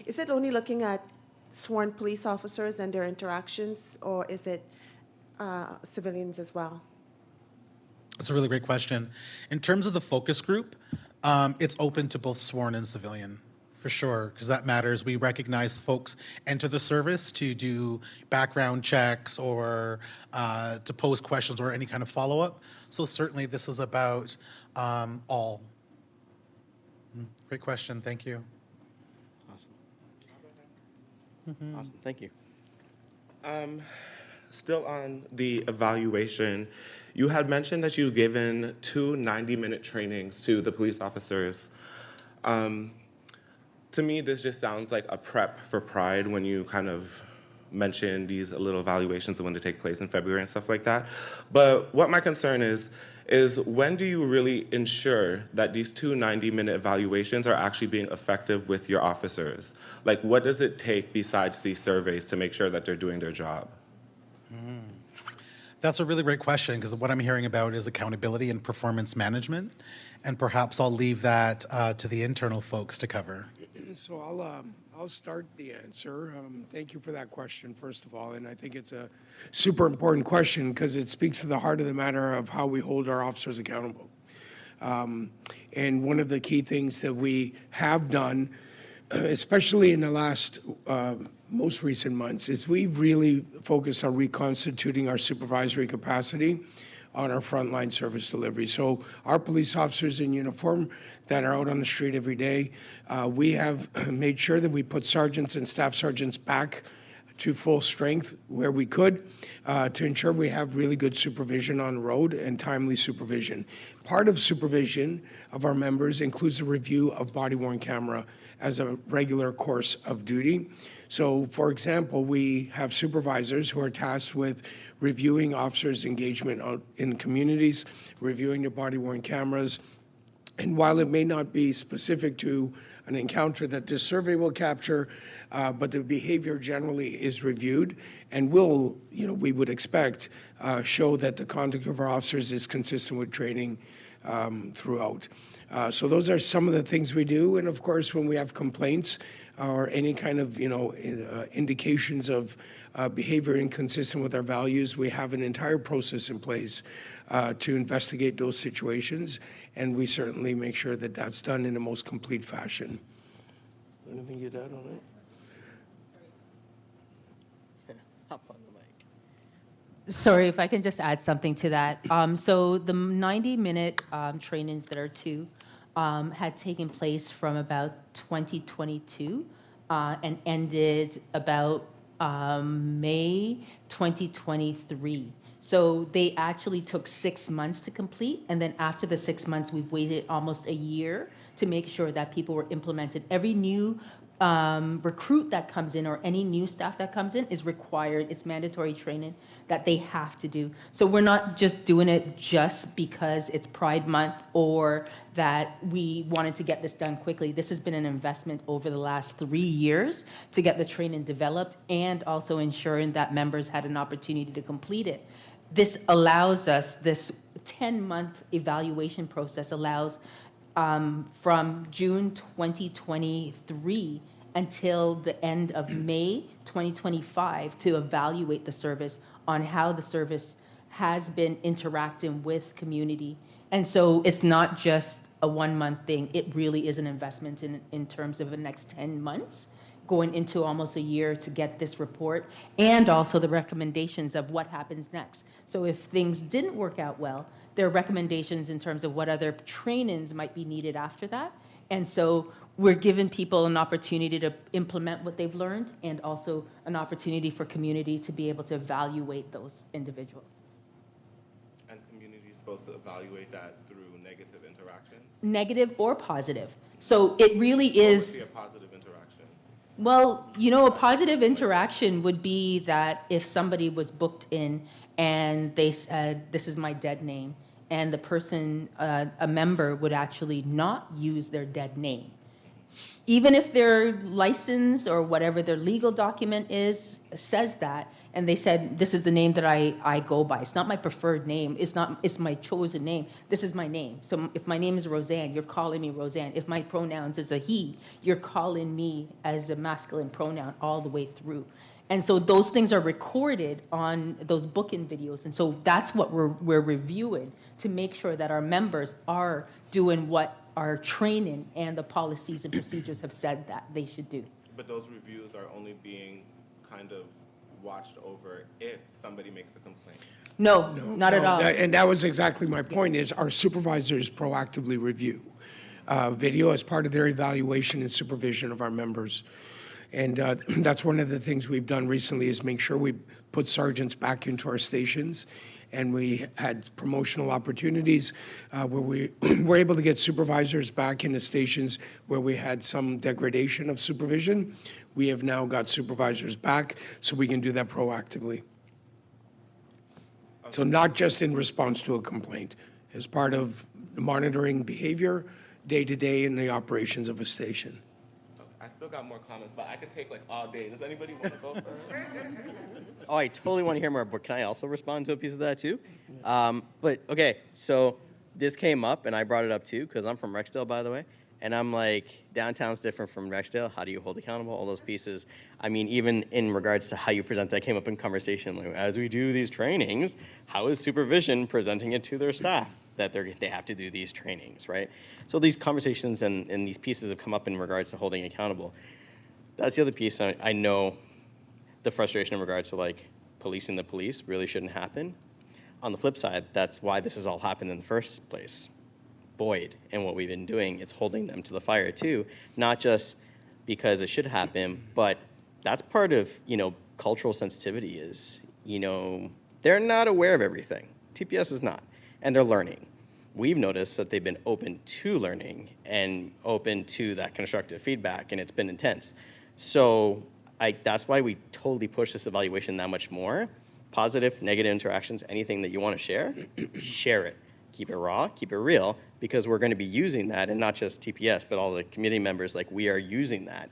Is it only looking at sworn police officers and their interactions, or is it civilians as well? That's a really great question. In terms of the focus group, it's open to both sworn and civilian, for sure, because that matters. We recognize folks enter the service to do background checks or to pose questions or any kind of follow-up. So certainly this is about all. Great question, thank you. Awesome. Awesome, thank you. Still on the evaluation, you had mentioned that you've given 2 90-minute trainings to the police officers. To me, this just sounds like a prep for Pride when you kind of mention these little evaluations of when to take place in February and stuff like that. But what my concern is when do you really ensure that these 2 90-minute evaluations are actually being effective with your officers? Like, what does it take besides these surveys to make sure that they're doing their job? That's a really great question, because what I'm hearing about is accountability and performance management, and perhaps I'll leave that to the internal folks to cover. So I'll start the answer. Thank you for that question, first of all, and I think it's a super important question because it speaks to the heart of the matter of how we hold our officers accountable. And one of the key things that we have done, especially in the last most recent months, is we've really focused on reconstituting our supervisory capacity on our frontline service delivery. So our police officers in uniform that are out on the street every day, we have made sure that we put sergeants and staff sergeants back to full strength where we could to ensure we have really good supervision on the road and timely supervision. Part of supervision of our members includes a review of body-worn camera as a regular course of duty. So, for example, we have supervisors who are tasked with reviewing officers' engagement out in communities, reviewing their body-worn cameras, and while it may not be specific to an encounter that this survey will capture, but the behavior generally is reviewed and will, we would expect, show that the conduct of our officers is consistent with training throughout. So those are some of the things we do. And of course, when we have complaints or any kind of, indications of behavior inconsistent with our values, we have an entire process in place to investigate those situations. And we certainly make sure that that's done in the most complete fashion. Anything you'd add on it? Hop on the mic. Sorry, if I can just add something to that. So the 90-minute trainings that are two had taken place from about 2022 and ended about May 2023. So they actually took 6 months to complete, and then after the 6 months, we've waited almost a year to make sure that people were implemented. Every new recruit that comes in or any new staff that comes in is required. It's mandatory training that they have to do. So we're not just doing it just because it's Pride Month or that we wanted to get this done quickly. This has been an investment over the last 3 years to get the training developed and also ensuring that members had an opportunity to complete it. This allows us, this 10-month evaluation process allows from June 2023 until the end of May 2025 to evaluate the service on how the service has been interacting with community. And so it's not just a 1 month thing. It really is an investment in terms of the next 10 months, going into almost a year to get this report, and also the recommendations of what happens next. So if things didn't work out well, there are recommendations in terms of what other trainings might be needed after that. And so we're giving people an opportunity to implement what they've learned and also an opportunity for community to be able to evaluate those individuals. And community is supposed to evaluate that through negative interaction? Negative or positive. So it really is. What would be a positive interaction? Well, a positive interaction would be that if somebody was booked in and they said, "This is my dead name," and the person, a member, would actually not use their dead name. Even if their license or whatever their legal document is says that, and they said, "This is the name that I go by. It's not my preferred name. It's my chosen name. This is my name. So if my name is Roseanne, you're calling me Roseanne. If my pronouns is a he, you're calling me as a masculine pronoun all the way through." And so those things are recorded on those book-in videos. And so that's what we're reviewing to make sure that our members are doing what our training and the policies and procedures have said that they should do. But those reviews are only being kind of watched over if somebody makes a complaint. No, not at all. And that was exactly my point, is our supervisors proactively review video as part of their evaluation and supervision of our members. And that's one of the things we've done recently, is make sure we put sergeants back into our stations. And we had promotional opportunities where we were able to get supervisors back into stations where we had some degradation of supervision. We have now got supervisors back, so we can do that proactively. So not just in response to a complaint, as part of monitoring behavior day-to-day in the operations of a station. I still got more comments, but I could take like all day. Does anybody want to go first? Oh, I totally want to hear more, but can I also respond to a piece of that too? But okay, so this came up, and I brought it up too, because I'm from Rexdale, by the way, and I'm like, downtown's different from Rexdale. How do you hold accountable? All those pieces. I mean, even in regards to how you present that came up in conversation. Like, as we do these trainings, how is supervision presenting it to their staff that they have to do these trainings, right? So these conversations and these pieces have come up in regards to holding accountable. That's the other piece. I know the frustration in regards to like policing the police really shouldn't happen. On the flip side, that's why this has all happened in the first place. Boyd and what we've been doing, it's holding them to the fire too, not just because it should happen, but that's part of, cultural sensitivity is, they're not aware of everything. TPS is not, and they're learning. We've noticed that they've been open to learning and open to that constructive feedback, and it's been intense. So that's why we totally push this evaluation that much more. Positive, negative interactions, anything that you want to share, share it. Keep it raw, keep it real, because we're going to be using that, and not just TPS, but all the community members, like we are using that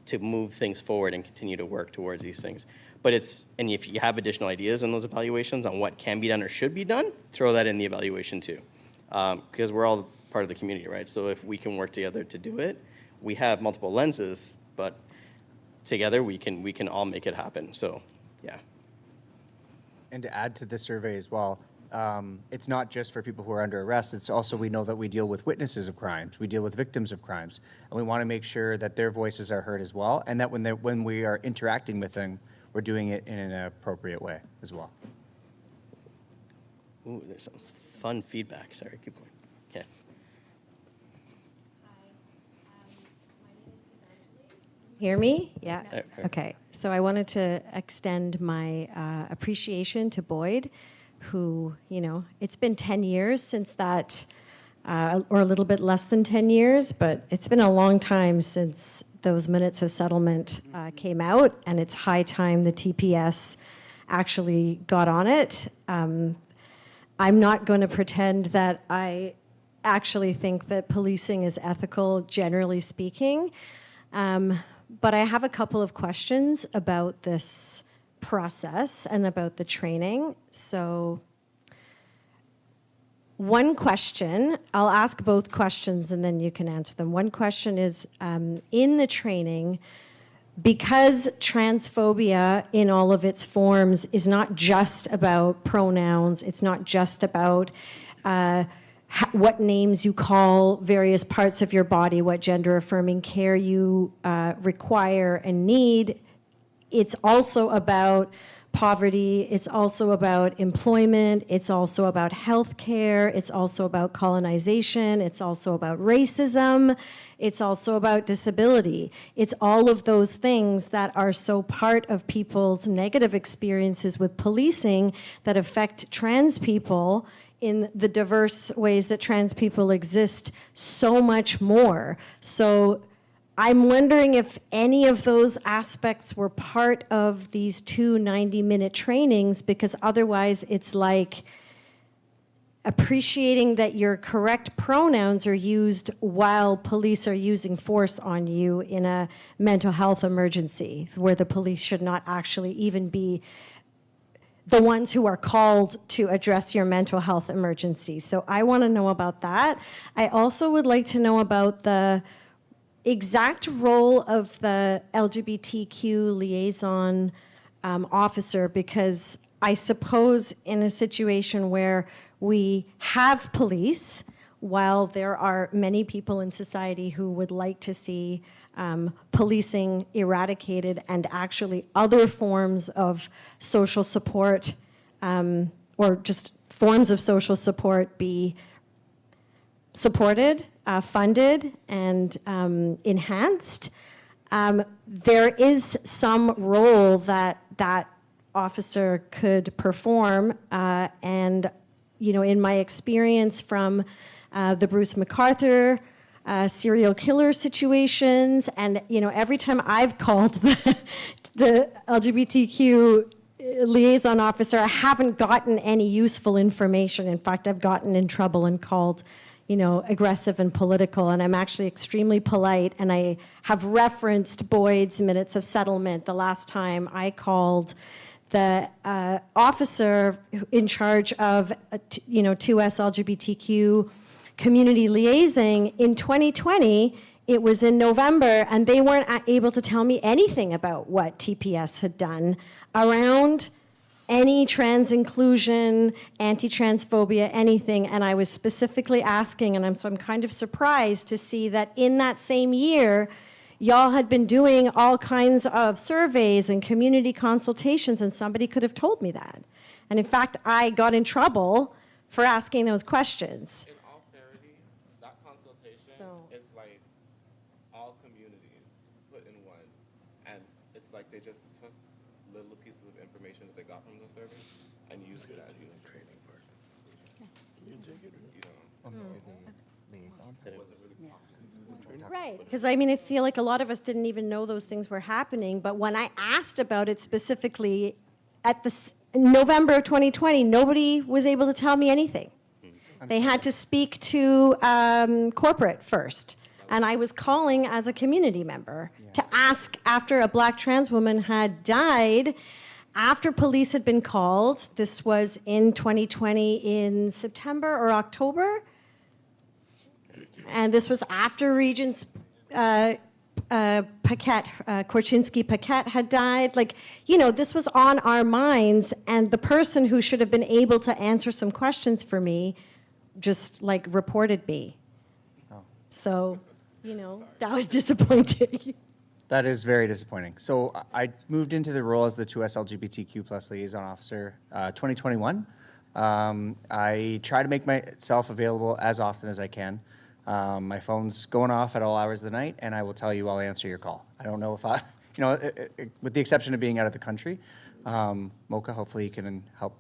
to move things forward and continue to work towards these things. But and if you have additional ideas in those evaluations on what can be done or should be done, throw that in the evaluation too. Because we're all part part of the community, right? So if we can work together to do it, we have multiple lenses, but together we can all make it happen. So, yeah. And to add to the survey as well, it's not just for people who are under arrest. It's also, we know that we deal with witnesses of crimes. We deal with victims of crimes. And we want to make sure that their voices are heard as well. And that when we are interacting with them, we're doing it in an appropriate way as well. Ooh, there's some fun feedback. Sorry, keep going. Okay. Hear me? Yeah. Okay. Okay. So I wanted to extend my appreciation to Boyd, who, it's been 10 years since that, or a little bit less than 10 years, but it's been a long time since those minutes of settlement came out, and it's high time the TPS actually got on it. I'm not going to pretend that I actually think that policing is ethical, generally speaking. But I have a couple of questions about this process and about the training. So one question, I'll ask both questions and then you can answer them. One question is, in the training, because transphobia in all of its forms is not just about pronouns, it's not just about what names you call various parts of your body, what gender-affirming care you require and need. It's also about poverty, it's also about employment, it's also about health care, it's also about colonization, it's also about racism, it's also about disability. It's all of those things that are so part of people's negative experiences with policing that affect trans people in the diverse ways that trans people exist so much more. So I'm wondering if any of those aspects were part of these 2 90-minute trainings, because otherwise it's like appreciating that your correct pronouns are used while police are using force on you in a mental health emergency, where the police should not actually even be the ones who are called to address your mental health emergency. So I want to know about that. I also would like to know about the exact role of the LGBTQ liaison officer, because I suppose in a situation where we have police, while there are many people in society who would like to see policing eradicated and actually other forms of social support or just forms of social support be supported, funded, and enhanced, there is some role that that officer could perform. And, in my experience from the Bruce MacArthur serial killer situations, and every time I've called the LGBTQ liaison officer, I haven't gotten any useful information. In fact, I've gotten in trouble and called aggressive and political, and I'm actually extremely polite, and I have referenced Boyd's minutes of settlement. The last time I called the officer in charge of 2S LGBTQ community liaising in 2020, it was in November, and they weren't able to tell me anything about what TPS had done around any trans inclusion, anti-transphobia, anything. And I was specifically asking, and I'm kind of surprised to see that in that same year, y'all had been doing all kinds of surveys and community consultations, and somebody could have told me that. And in fact, I got in trouble for asking those questions. In all clarity, that consultation is like all communities put in one. And it's like they just took little pieces of information that they got from those surveys and used it as training for Right, because I feel like a lot of us didn't even know those things were happening, but when I asked about it specifically at November of 2020, nobody was able to tell me anything. They had to speak to corporate first, and I was calling as a community member to ask after a black trans woman had died, after police had been called. This was in 2020 in September or October. And this was after Regents Paquette, Korchinski-Paquette had died. Like, you know, this was on our minds, and the person who should have been able to answer some questions for me just, like, reported me. Oh. So, you know, that was disappointing. That is very disappointing. So I moved into the role as the 2S LGBTQ plus liaison officer 2021. I try to make myself available as often as I can. My phone's going off at all hours of the night, and I will tell you I'll answer your call. I don't know if I, you know, with the exception of being out of the country. Mocha, hopefully you can help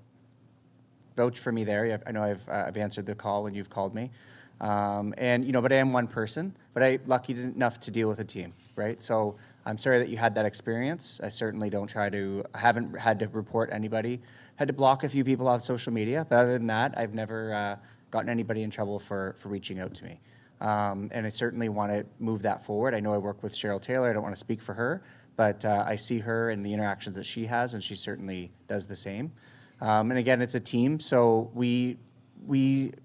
vouch for me there. I know I've answered the call when you've called me. And, you know, but I am one person, but I'm lucky enough to deal with a team, right? So I'm sorry that you had that experience. I certainly don't I haven't had to report anybody, had to block a few people off social media, but other than that, I've never gotten anybody in trouble for reaching out to me. And I certainly want to move that forward. I know I work with Cheryl Taylor. I don't want to speak for her, but I see her and the interactions that she has, and she certainly does the same. And again, it's a team, so we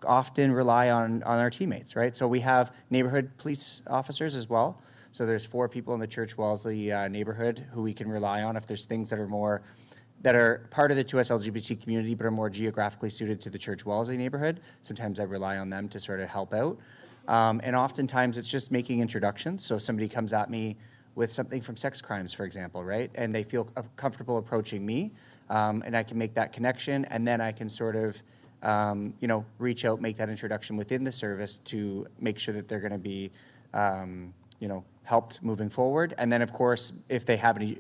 often rely on our teammates, right? So we have neighborhood police officers as well. So there's 4 people in the Church Wellesley neighborhood who we can rely on if there's things that are part of the 2S LGBT community but are more geographically suited to the Church Wellesley neighborhood. Sometimes I rely on them to sort of help out. And oftentimes it's just making introductions. So if somebody comes at me with something from sex crimes, for example, right? And they feel comfortable approaching me, and I can make that connection, and then I can sort of you know, reach out, make that introduction within the service to make sure that they're going to be, you know, helped moving forward. And then, of course, if they have any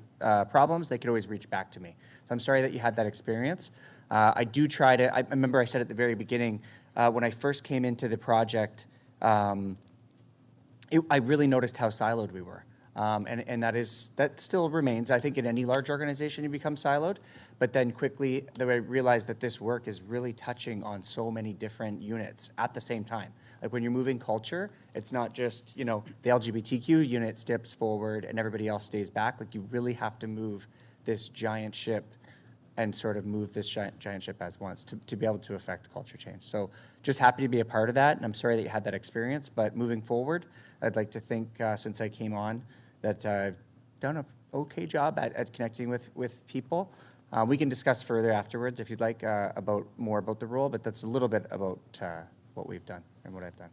problems, they could always reach back to me. So I'm sorry that you had that experience. I do try to, I remember I said at the very beginning, when I first came into the project, I really noticed how siloed we were. And that still remains. I think in any large organization you become siloed, but then quickly I realized that this work is really touching on so many different units at the same time. Like when you're moving culture, it's not just, you know, the LGBTQ unit steps forward and everybody else stays back. Like you really have to move this giant ship and sort of move this giant ship as once to be able to affect culture change. So just happy to be a part of that, and I'm sorry that you had that experience, but moving forward, I'd like to think since I came on that I've done an okay job at connecting with people. We can discuss further afterwards if you'd like more about the role, but that's a little bit about what we've done and what I've done.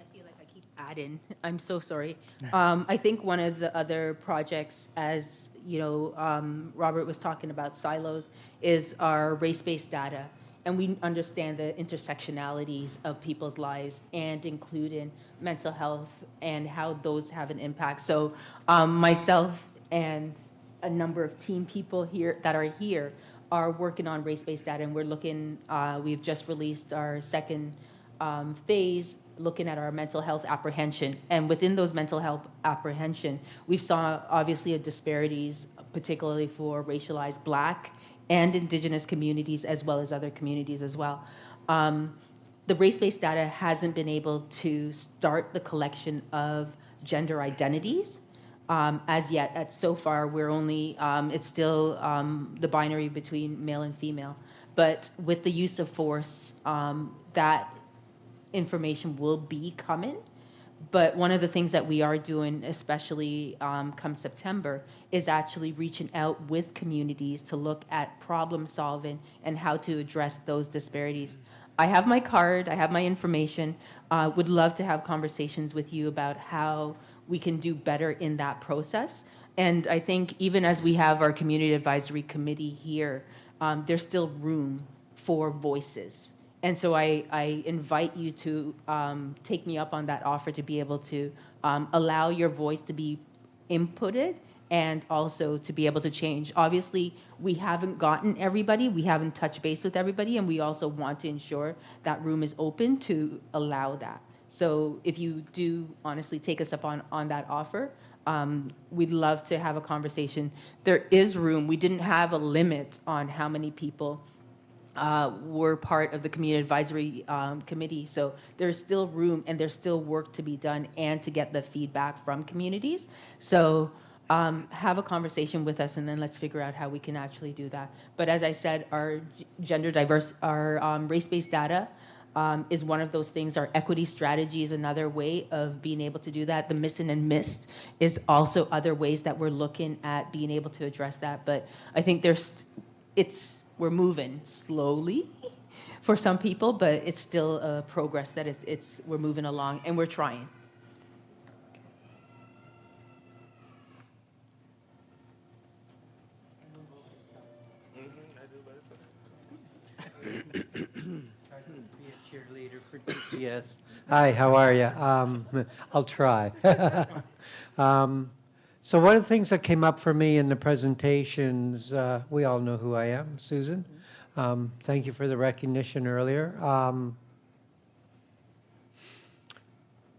I feel like I keep adding. I'm so sorry. I think one of the other projects, as you know, Robert was talking about silos, is our race-based data. And we understand the intersectionalities of people's lives and include in mental health and how those have an impact. So myself and a number of team people here that are here are working on race-based data, and we're looking, we've just released our second phase looking at our mental health apprehension. And within those mental health apprehension, we saw obviously disparities, particularly for racialized Black and Indigenous communities, as well as other communities as well. The race-based data hasn't been able to start the collection of gender identities as yet. So far, we're only, it's still the binary between male and female. But with the use of force, that information will be coming. But one of the things that we are doing, especially come September, is actually reaching out with communities to look at problem solving and how to address those disparities. I have my card, I have my information. Would love to have conversations with you about how we can do better in that process. And I think even as we have our community advisory committee here, there's still room for voices. And so I invite you to take me up on that offer to be able to allow your voice to be inputted and also to be able to change. Obviously, we haven't gotten everybody, we haven't touched base with everybody, and we also want to ensure that room is open to allow that. So if you do honestly take us up on that offer, we'd love to have a conversation. There is room. We didn't have a limit on how many people were part of the community advisory committee. So there's still room and there's still work to be done and to get the feedback from communities. So have a conversation with us and then let's figure out how we can actually do that. But as I said, our gender diverse, our race-based data is one of those things. Our equity strategy is another way of being able to do that. The missing and missed is also other ways that we're looking at being able to address that. But I think we're moving slowly for some people, but it's still a progress that we're moving along and we're trying. Cheerleader for TPS. Hi, how are you? I'll try. So one of the things that came up for me in the presentations, we all know who I am, Susan. Thank you for the recognition earlier.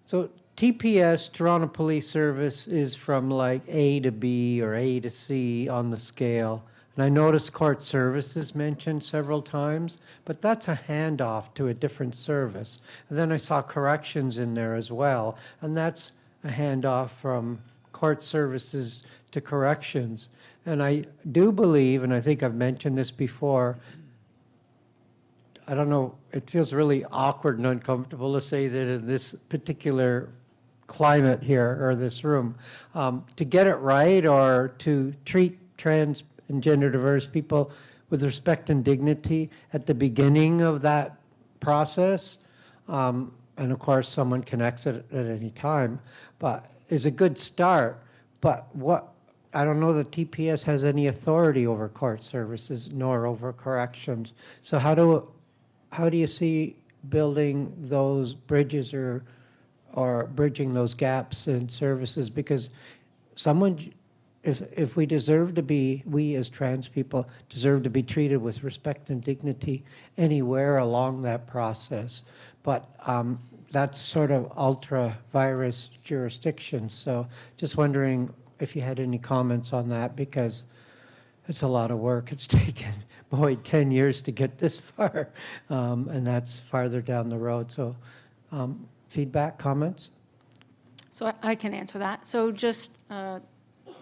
So TPS, Toronto Police Service, is from like A to B or A to C on the scale. And I noticed court services mentioned several times, but that's a handoff to a different service. And then I saw corrections in there as well, and that's a handoff from court services to corrections. And I do believe, and I think I've mentioned this before, I don't know, it feels really awkward and uncomfortable to say that in this particular climate here, or this room, to get it right or to treat trans and gender diverse people with respect and dignity at the beginning of that process, and of course someone can exit at any time, but is a good start. But I don't know that TPS has any authority over court services nor over corrections. So how do you see building those bridges or bridging those gaps in services? Because if we deserve to be, we as trans people deserve to be treated with respect and dignity anywhere along that process. But that's sort of ultra-virus jurisdiction. So just wondering if you had any comments on that, because it's a lot of work. It's taken, boy, 10 years to get this far, and that's farther down the road. So feedback, comments? So I can answer that. So just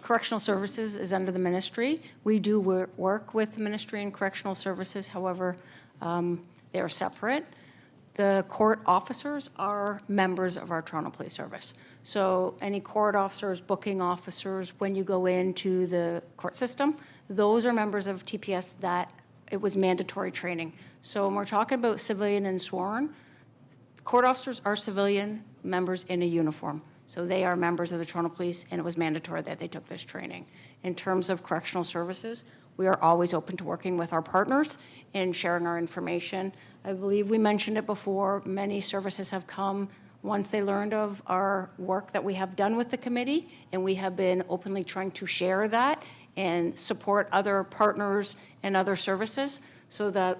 correctional services is under the ministry. We do work with the ministry and correctional services. However, they are separate. The court officers are members of our Toronto Police Service. So any court officers, booking officers, when you go into the court system, those are members of TPS that it was mandatory training. So when we're talking about civilian and sworn, court officers are civilian members in a uniform. So they are members of the Toronto Police, and it was mandatory that they took this training. In terms of correctional services, we are always open to working with our partners and sharing our information. I believe we mentioned it before, many services have come once they learned of our work that we have done with the committee, and we have been openly trying to share that and support other partners and other services so that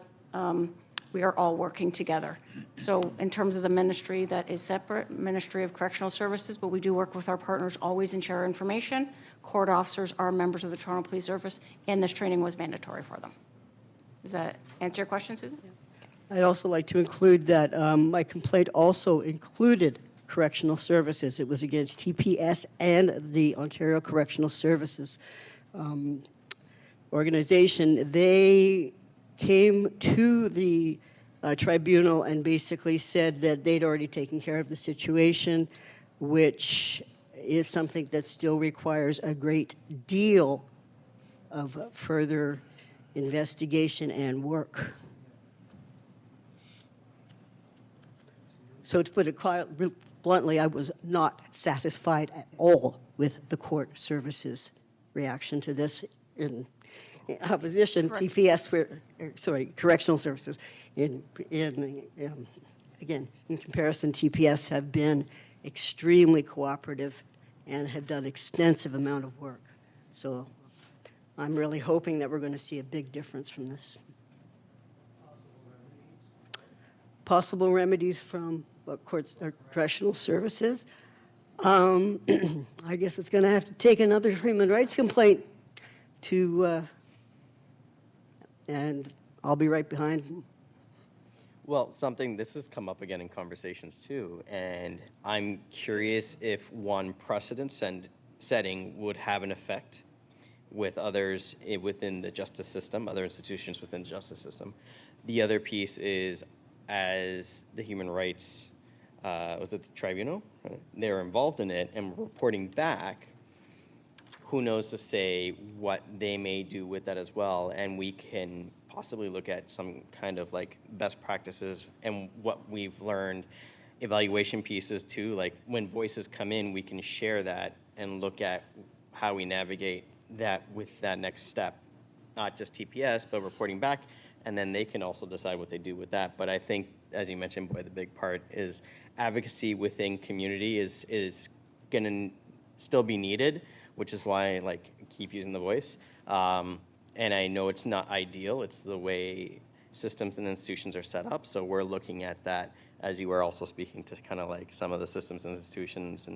we are all working together. So in terms of the ministry, that is separate, Ministry of Correctional Services, but we do work with our partners always and share information. Court officers are members of the Toronto Police Service, and this training was mandatory for them. Does that answer your question, Susan? I'd also like to include that my complaint also included correctional services. It was against TPS and the Ontario Correctional Services organization. They came to the tribunal and basically said that they'd already taken care of the situation, which is something that still requires a great deal of further investigation and work. So to put it bluntly, I was not satisfied at all with the court services reaction to this. In opposition, Correct. TPS, correctional services, again, in comparison, TPS have been extremely cooperative and have done extensive amount of work. So I'm really hoping that we're going to see a big difference from this. Possible remedies from courts or correctional services. I guess it's going to have to take another human rights complaint to, and I'll be right behind. Well, this has come up again in conversations too, and I'm curious if one precedent setting would have an effect with others within the justice system, other institutions within the justice system. The other piece is, as the human rights, was it the tribunal? Right? They're involved in it and reporting back. Who knows to say what they may do with that as well, and we can possibly look at some kind of like best practices and what we've learned, evaluation pieces too. Like when voices come in, we can share that and look at how we navigate that with that next step, not just TPS, but reporting back, and then they can also decide what they do with that. But I think, as you mentioned, Boy, the big part is advocacy within community is going to still be needed, which is why I like keep using the voice. And I know it's not ideal. It's the way systems and institutions are set up. So we're looking at that as you were also speaking to kind of like some of the systems and institutions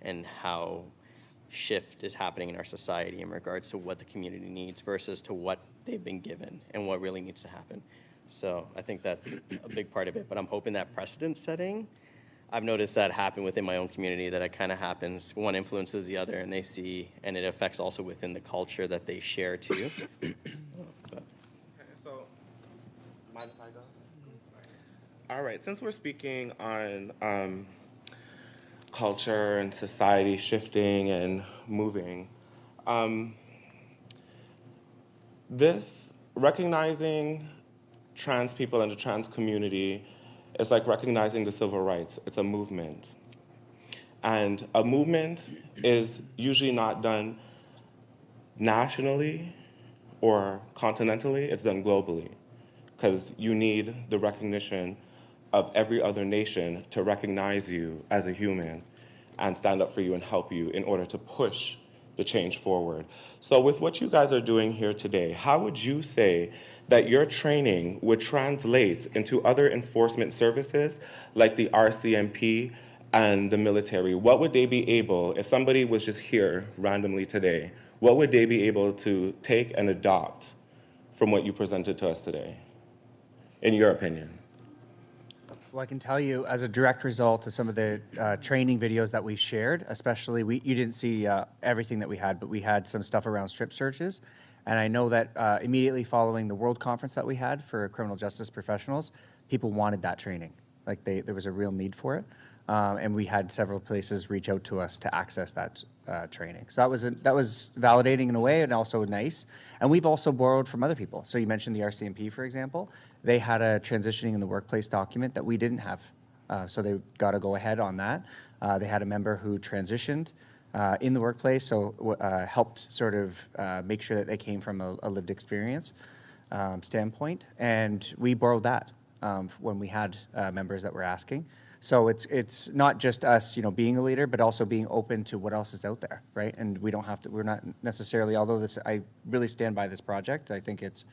and how shift is happening in our society in regards to what the community needs versus to what they've been given and what really needs to happen. So I think that's a big part of it. But I'm hoping that precedent setting, I've noticed that happen within my own community, that it kind of happens, one influences the other, and they see, and it affects also within the culture that they share too. But. So, mind if I go? All right, since we're speaking on culture and society shifting and moving, this recognizing trans people and the trans community is like recognizing the civil rights. It's a movement. And a movement is usually not done nationally or continentally, it's done globally. Because you need the recognition of every other nation to recognize you as a human and stand up for you and help you in order to push the change forward. So with what you guys are doing here today, how would you say that your training would translate into other enforcement services like the RCMP and the military? What would they be able, if somebody was just here randomly today, what would they be able to take and adopt from what you presented to us today, in your opinion? Well, I can tell you, as a direct result of some of the training videos that we've shared, especially, you didn't see everything that we had, but we had some stuff around strip searches. And I know that immediately following the World Conference that we had for criminal justice professionals, people wanted that training. Like there was a real need for it. And we had several places reach out to us to access that training. So that was validating in a way and also nice. And we've also borrowed from other people. So you mentioned the RCMP, for example. They had a transitioning in the workplace document that we didn't have. So they got to go ahead on that. They had a member who transitioned in the workplace, so helped sort of make sure that they came from a lived experience standpoint. And we borrowed that when we had members that were asking. So it's not just us, being a leader, but also being open to what else is out there, right? And we don't have to. We're not necessarily. Although I really stand by this project. I think it's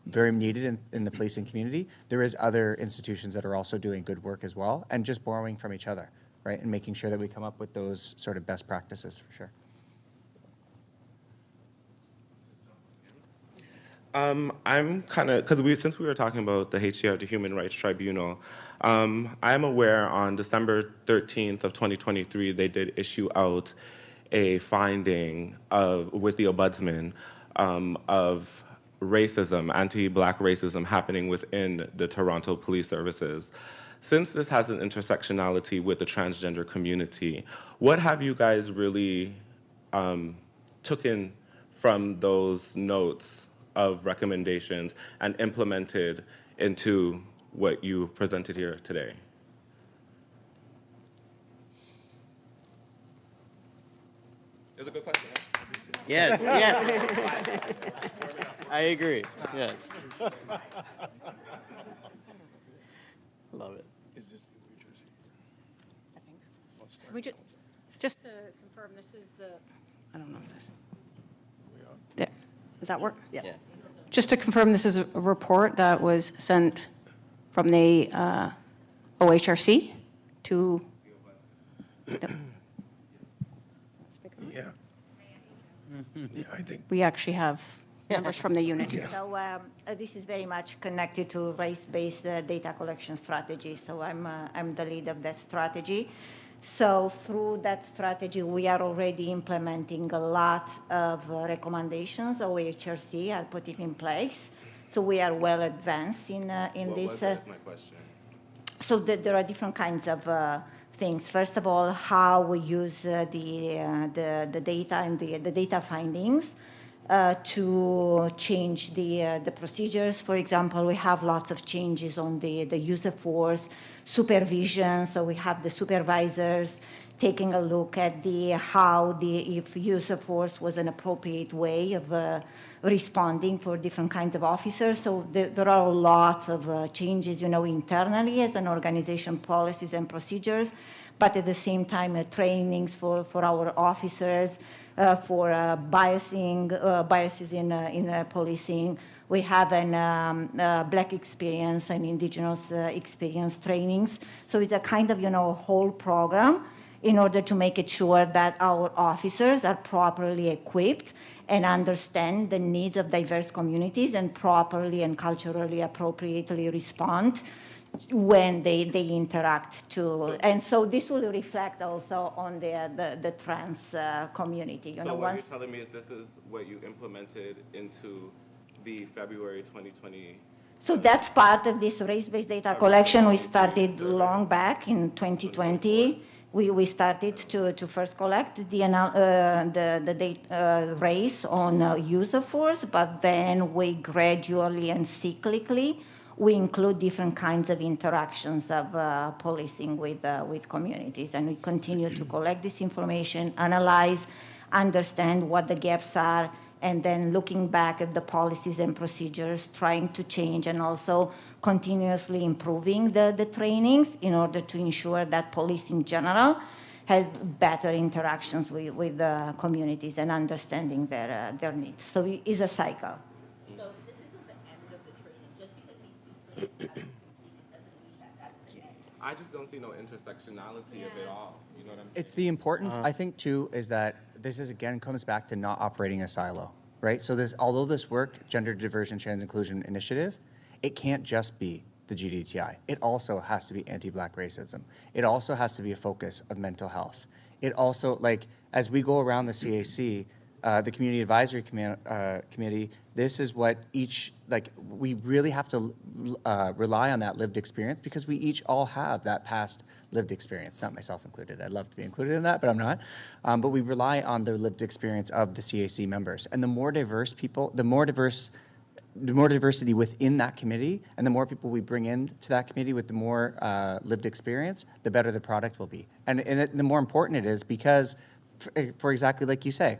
very needed in the policing community. There is other institutions that are also doing good work as well, and just borrowing from each other, right? And making sure that we come up with those sort of best practices for sure. I'm kind of, because since we were talking about the HCR, the Human Rights Tribunal, I'm aware on December 13th of 2023, they did issue out a finding with the Ombudsman of racism, anti-Black racism happening within the Toronto Police Services. Since this has an intersectionality with the transgender community, what have you guys really taken from those notes of recommendations and implemented into what you presented here today? It's a good question. Yes, yes. I agree. Yes. Love it. Is this New Jersey? I think so. We just to confirm, this is the, I don't know if this. There. Does that work? Yeah. Just to confirm, this is a report that was sent from the OHRC to. Yeah. Yeah, I think. We actually have members from the unit here. So this is very much connected to race-based data collection strategy. So I'm the lead of that strategy. So through that strategy, we are already implementing a lot of recommendations OHRC are putting in place. So we are well advanced in this. That's my question. So there are different kinds of things. First of all, how we use the data and the data findings to change the procedures. For example, we have lots of changes on the use of force, supervision. So we have the supervisors taking a look at if use of force was an appropriate way of responding for different kinds of officers. So there are lots of changes, internally as an organization, policies and procedures, but at the same time, trainings for our officers, for biases in policing. We have an Black experience and Indigenous experience trainings. So it's a kind of, whole program in order to make it sure that our officers are properly equipped and understand the needs of diverse communities and properly and culturally appropriately respond when they interact too. And so this will reflect also on the trans community. So what you're telling me is this is what you implemented into the February 2020. So that's part of this race-based data collection. We started long back in 2020. We started to first collect the data, race on use of force, but then we gradually and cyclically we include different kinds of interactions of policing with communities, and we continue to collect this information, analyze, understand what the gaps are, and then looking back at the policies and procedures, trying to change and also continuously improving the trainings in order to ensure that police in general has better interactions with the communities and understanding their needs. So it is a cycle. So this isn't the end of the training. Just because these two trainings have been completed doesn't mean that that's the end. I just don't see no intersectionality of it all. You know what I'm saying? It's the importance, I think, too, is that this is, again, comes back to not operating a silo, right? So although this work, Gender Diversion Trans Inclusion Initiative, it can't just be the GDTI. It also has to be anti-Black racism. It also has to be a focus of mental health. It also, as we go around the CAC, the Community Advisory Committee, this is what we really have to rely on that lived experience, because we each all have that past lived experience, not myself included. I'd love to be included in that, but I'm not. But we rely on the lived experience of the CAC members. And the more diverse people, the more diversity within that committee, and the more people we bring into that committee with the more lived experience, the better the product will be. And the more important it is, because, for exactly like you say,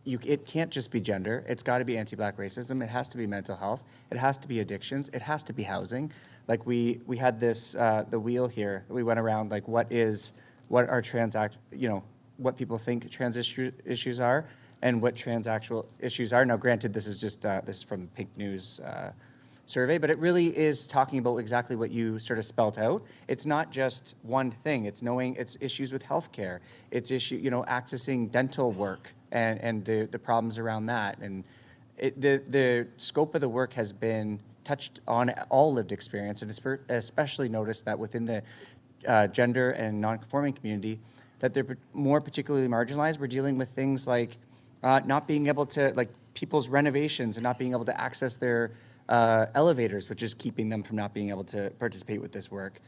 it can't just be gender. It's got to be anti-Black racism. It has to be mental health. It has to be addictions. It has to be housing. Like we had this the wheel here. We went around what are what people think trans issues are, and what trans actual issues are. Now, granted, this is just this is from the Pink News survey, but it really is talking about exactly what you sort of spelt out. It's not just one thing. It's knowing it's issues with healthcare. It's accessing dental work and the problems around that. And the scope of the work has been touched on all lived experience, and especially noticed that within the gender and nonconforming community, that they're more particularly marginalized. We're dealing with things like not being able to, people's renovations and not being able to access their elevators, which is keeping them from not being able to participate with this work.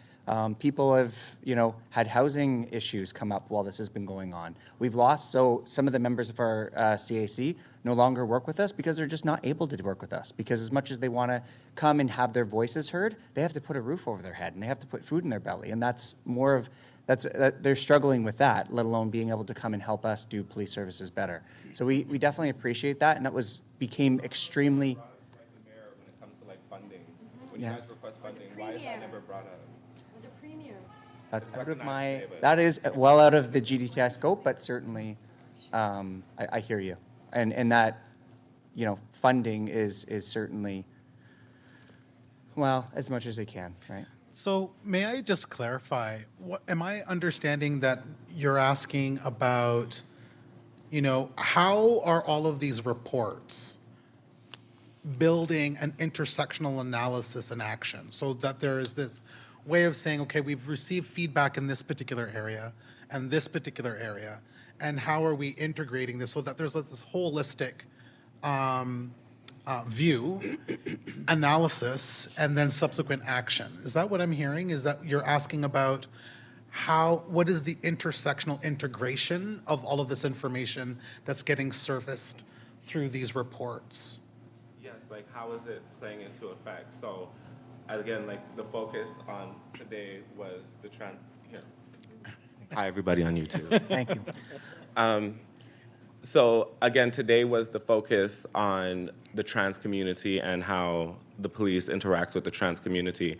People have, had housing issues come up while this has been going on. We've lost, so some of the members of our CAC no longer work with us because they're just not able to work with us, because as much as they want to come and have their voices heard, they have to put a roof over their head and they have to put food in their belly. And that's more of, they're struggling with that, let alone being able to come and help us do police services better. So we definitely appreciate that, and that became extremely... When it comes to funding, when you guys request funding, why is that never brought up? The premium. That's out of that is well out of the GDTI scope, but certainly I hear you. And that, funding is certainly, well, as much as they can, right? So may I just clarify, am I understanding that you're asking about, how are all of these reports building an intersectional analysis and action, so that there is this way of saying, okay, we've received feedback in this particular area and this particular area, and how are we integrating this so that there's this holistic view, analysis, and then subsequent action. Is that what I'm hearing? Is that you're asking about what is the intersectional integration of all of this information that's getting surfaced through these reports? Yes, like how is it playing into effect? So again, like the focus on today was the here. Hi, everybody on YouTube. Thank you. So again, today was the focus on the trans community and how the police interacts with the trans community.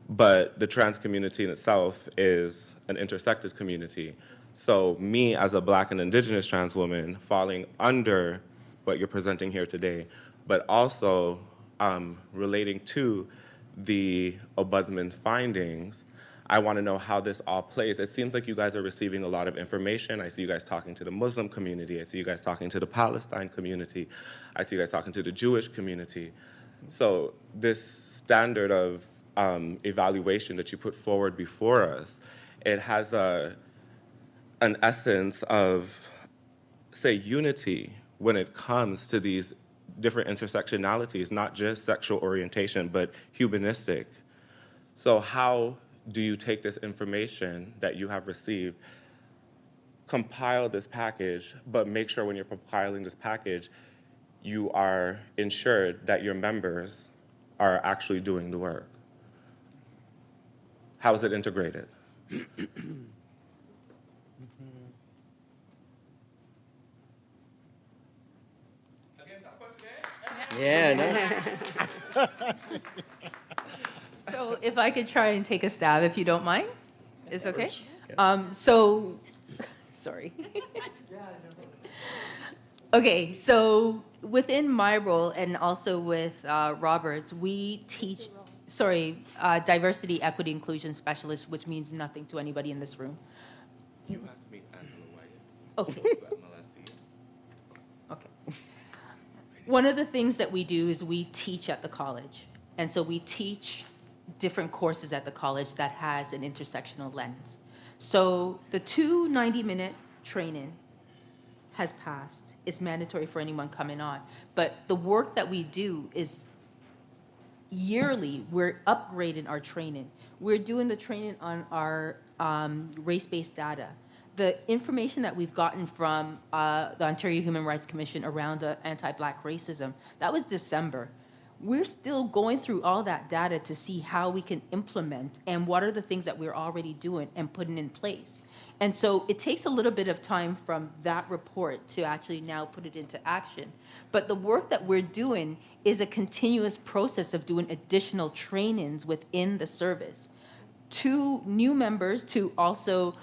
But the trans community in itself is an intersected community. So me as a Black and Indigenous trans woman falling under what you're presenting here today, but also relating to the Ombudsman findings, I want to know how this all plays. It seems like you guys are receiving a lot of information. I see you guys talking to the Muslim community. I see you guys talking to the Palestine community. I see you guys talking to the Jewish community. So this standard of evaluation that you put forward before us, it has an essence of, say, unity when it comes to these different intersectionalities, not just sexual orientation, but humanistic. So how do you take this information that you have received, compile this package, but make sure when you're compiling this package, you are ensured that your members are actually doing the work? How is it integrated? Yeah, no. So if I could try and take a stab, if you don't mind, is okay? Sorry. Okay, so within my role and also with Robert's, we teach, diversity, equity, inclusion specialist, which means nothing to anybody in this room. You have to meet Angela White. Okay. Okay. One of the things that we do is we teach at the college. And so we teach different courses at the college that has an intersectional lens. So the 2 90-minute training has passed. It's mandatory for anyone coming on. But the work that we do is yearly, we're upgrading our training. We're doing the training on our race-based data. The information that we've gotten from the Ontario Human Rights Commission around the anti-Black racism, that was December. We're still going through all that data to see how we can implement and what are the things that we're already doing and putting in place. And so it takes a little bit of time from that report to actually now put it into action. But the work that we're doing is a continuous process of doing additional trainings within the service. To new members, to also,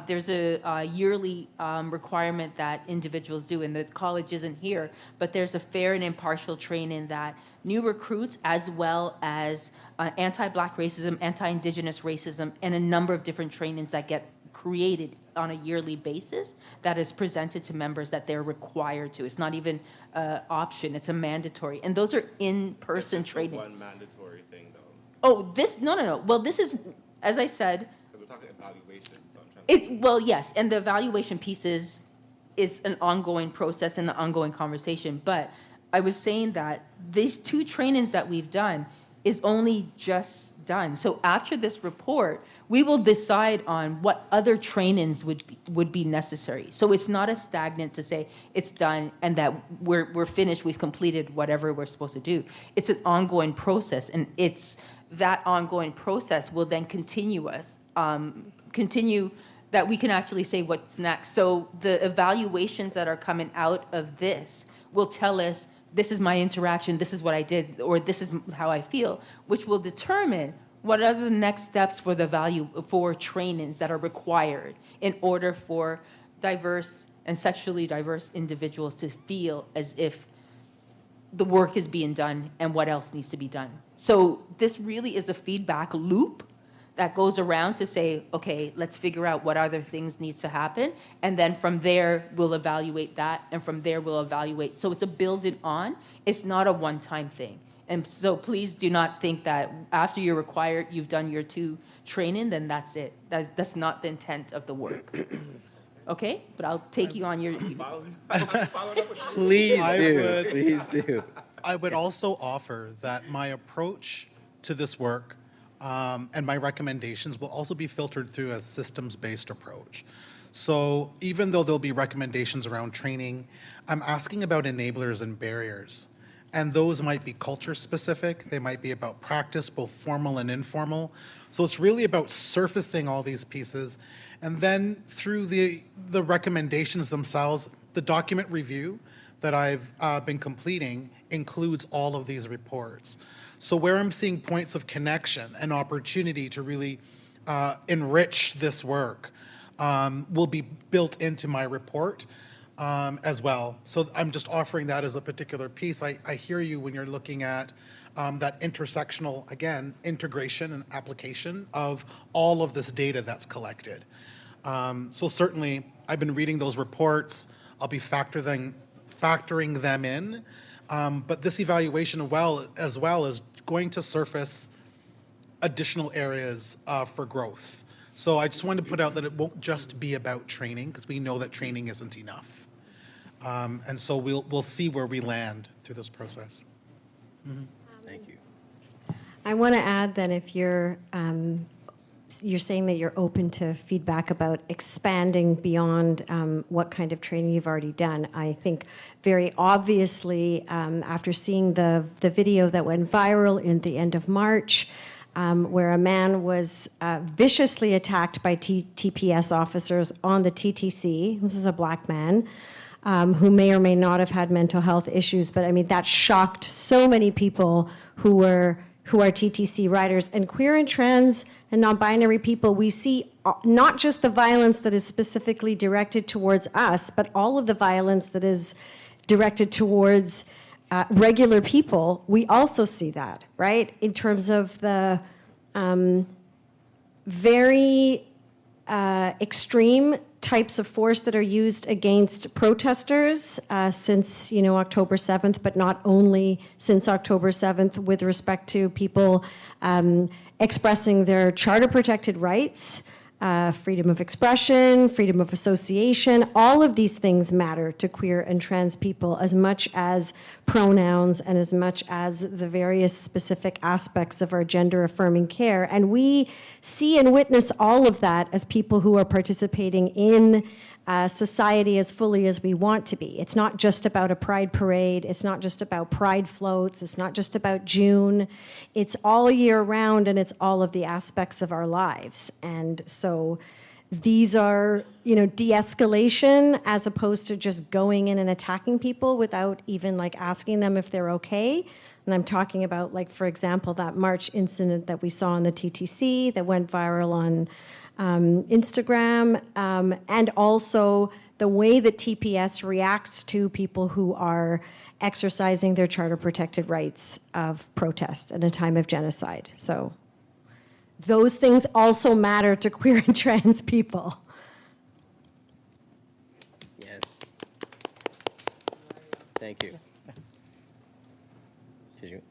there's a yearly requirement that individuals do, and the college isn't here, but there's a fair and impartial training that new recruits, as well as anti-Black racism, anti-Indigenous racism, and a number of different trainings that get created on a yearly basis that is presented to members that they're required to. It's not even an option, it's a mandatory. And those are in-person training. One mandatory thing, though. Oh, no. Well, this is, as I said, we're talking evaluation, so I'm trying to... well, yes, and the evaluation piece is an ongoing process and an ongoing conversation. But I was saying that these 2 trainings that we've done is only just done. So after this report, we will decide on what other trainings would be necessary. So it's not a stagnant to say it's done and that we're finished, we've completed whatever we're supposed to do. It's an ongoing process, and it's that ongoing process will then continue that we can actually say what's next. So the evaluations that are coming out of this will tell us, this is my interaction, this is what I did, or this is how I feel, which will determine what are the next steps for trainings that are required in order for diverse and sexually diverse individuals to feel as if the work is being done and what else needs to be done. So this really is a feedback loop that goes around to say, okay, let's figure out what other things needs to happen. And then from there, we'll evaluate that. And from there, we'll evaluate. So it's a building on. It's not a one-time thing. And so please do not think that after you're required, you've done your 2 training, then that's it. That's not the intent of the work. Okay? But I'll take you on your... Please do. I would also offer that my approach to this work and my recommendations will also be filtered through a systems-based approach. So even though there'll be recommendations around training, I'm asking about enablers and barriers. And those might be culture specific, they might be about practice, both formal and informal. So it's really about surfacing all these pieces. And then through the recommendations themselves, the document review that I've been completing includes all of these reports. So where I'm seeing points of connection and opportunity to really enrich this work will be built into my report as well. So I'm just offering that as a particular piece. I hear you when you're looking at that intersectional, again, integration and application of all of this data that's collected. So certainly, I've been reading those reports. I'll be factoring them in. But this evaluation as well is going to surface additional areas for growth. So I just wanted to put out that it won't just be about training, because we know that training isn't enough. And so we'll see where we land through this process. Mm-hmm. Thank you. I want to add that if you're saying that you're open to feedback about expanding beyond what kind of training you've already done. I think very obviously, after seeing the video that went viral in the end of March, where a man was viciously attacked by TPS officers on the TTC. This is a black man who may or may not have had mental health issues, but I mean, that shocked so many people who are TTC riders. And queer and trans and non-binary people, we see not just the violence that is specifically directed towards us, but all of the violence that is directed towards regular people. We also see that, right? In terms of the very extreme types of force that are used against protesters since, October 7th, but not only since October 7th with respect to people expressing their charter-protected rights, freedom of expression, freedom of association. All of these things matter to queer and trans people as much as pronouns and as much as the various specific aspects of our gender-affirming care. And we see and witness all of that as people who are participating in society as fully as we want to be. It's not just about a pride parade. It's not just about pride floats. It's not just about June. It's all year round, and it's all of the aspects of our lives. And so these are, de-escalation as opposed to just going in and attacking people without even asking them if they're okay. And I'm talking about, for example, that March incident that we saw on the TTC that went viral on Instagram, and also the way that TPS reacts to people who are exercising their charter-protected rights of protest in a time of genocide. So those things also matter to queer and trans people. Yes. Thank you. Did you?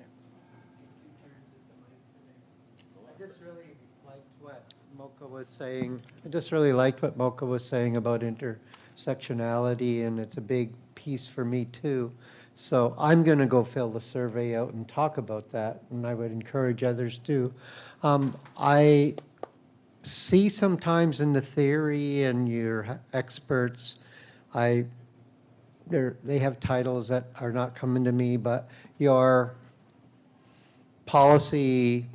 I just really liked what Mocha was saying. I just really liked what Mocha was saying about intersectionality, and it's a big piece for me too. So I'm going to go fill the survey out and talk about that, and I would encourage others too. I see sometimes in the theory and your experts, they have titles that are not coming to me, but your policy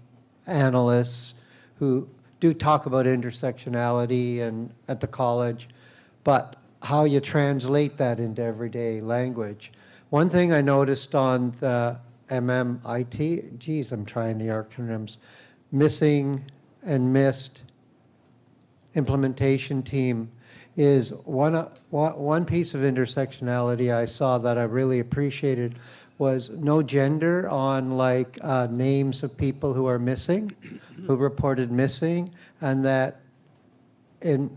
analysts who do talk about intersectionality and at the college, but how you translate that into everyday language. One thing I noticed on the MMIT, geez, I'm trying the acronyms, missing and missed implementation team is one piece of intersectionality I saw that I really appreciated was no gender on names of people who are missing, who reported missing, and that and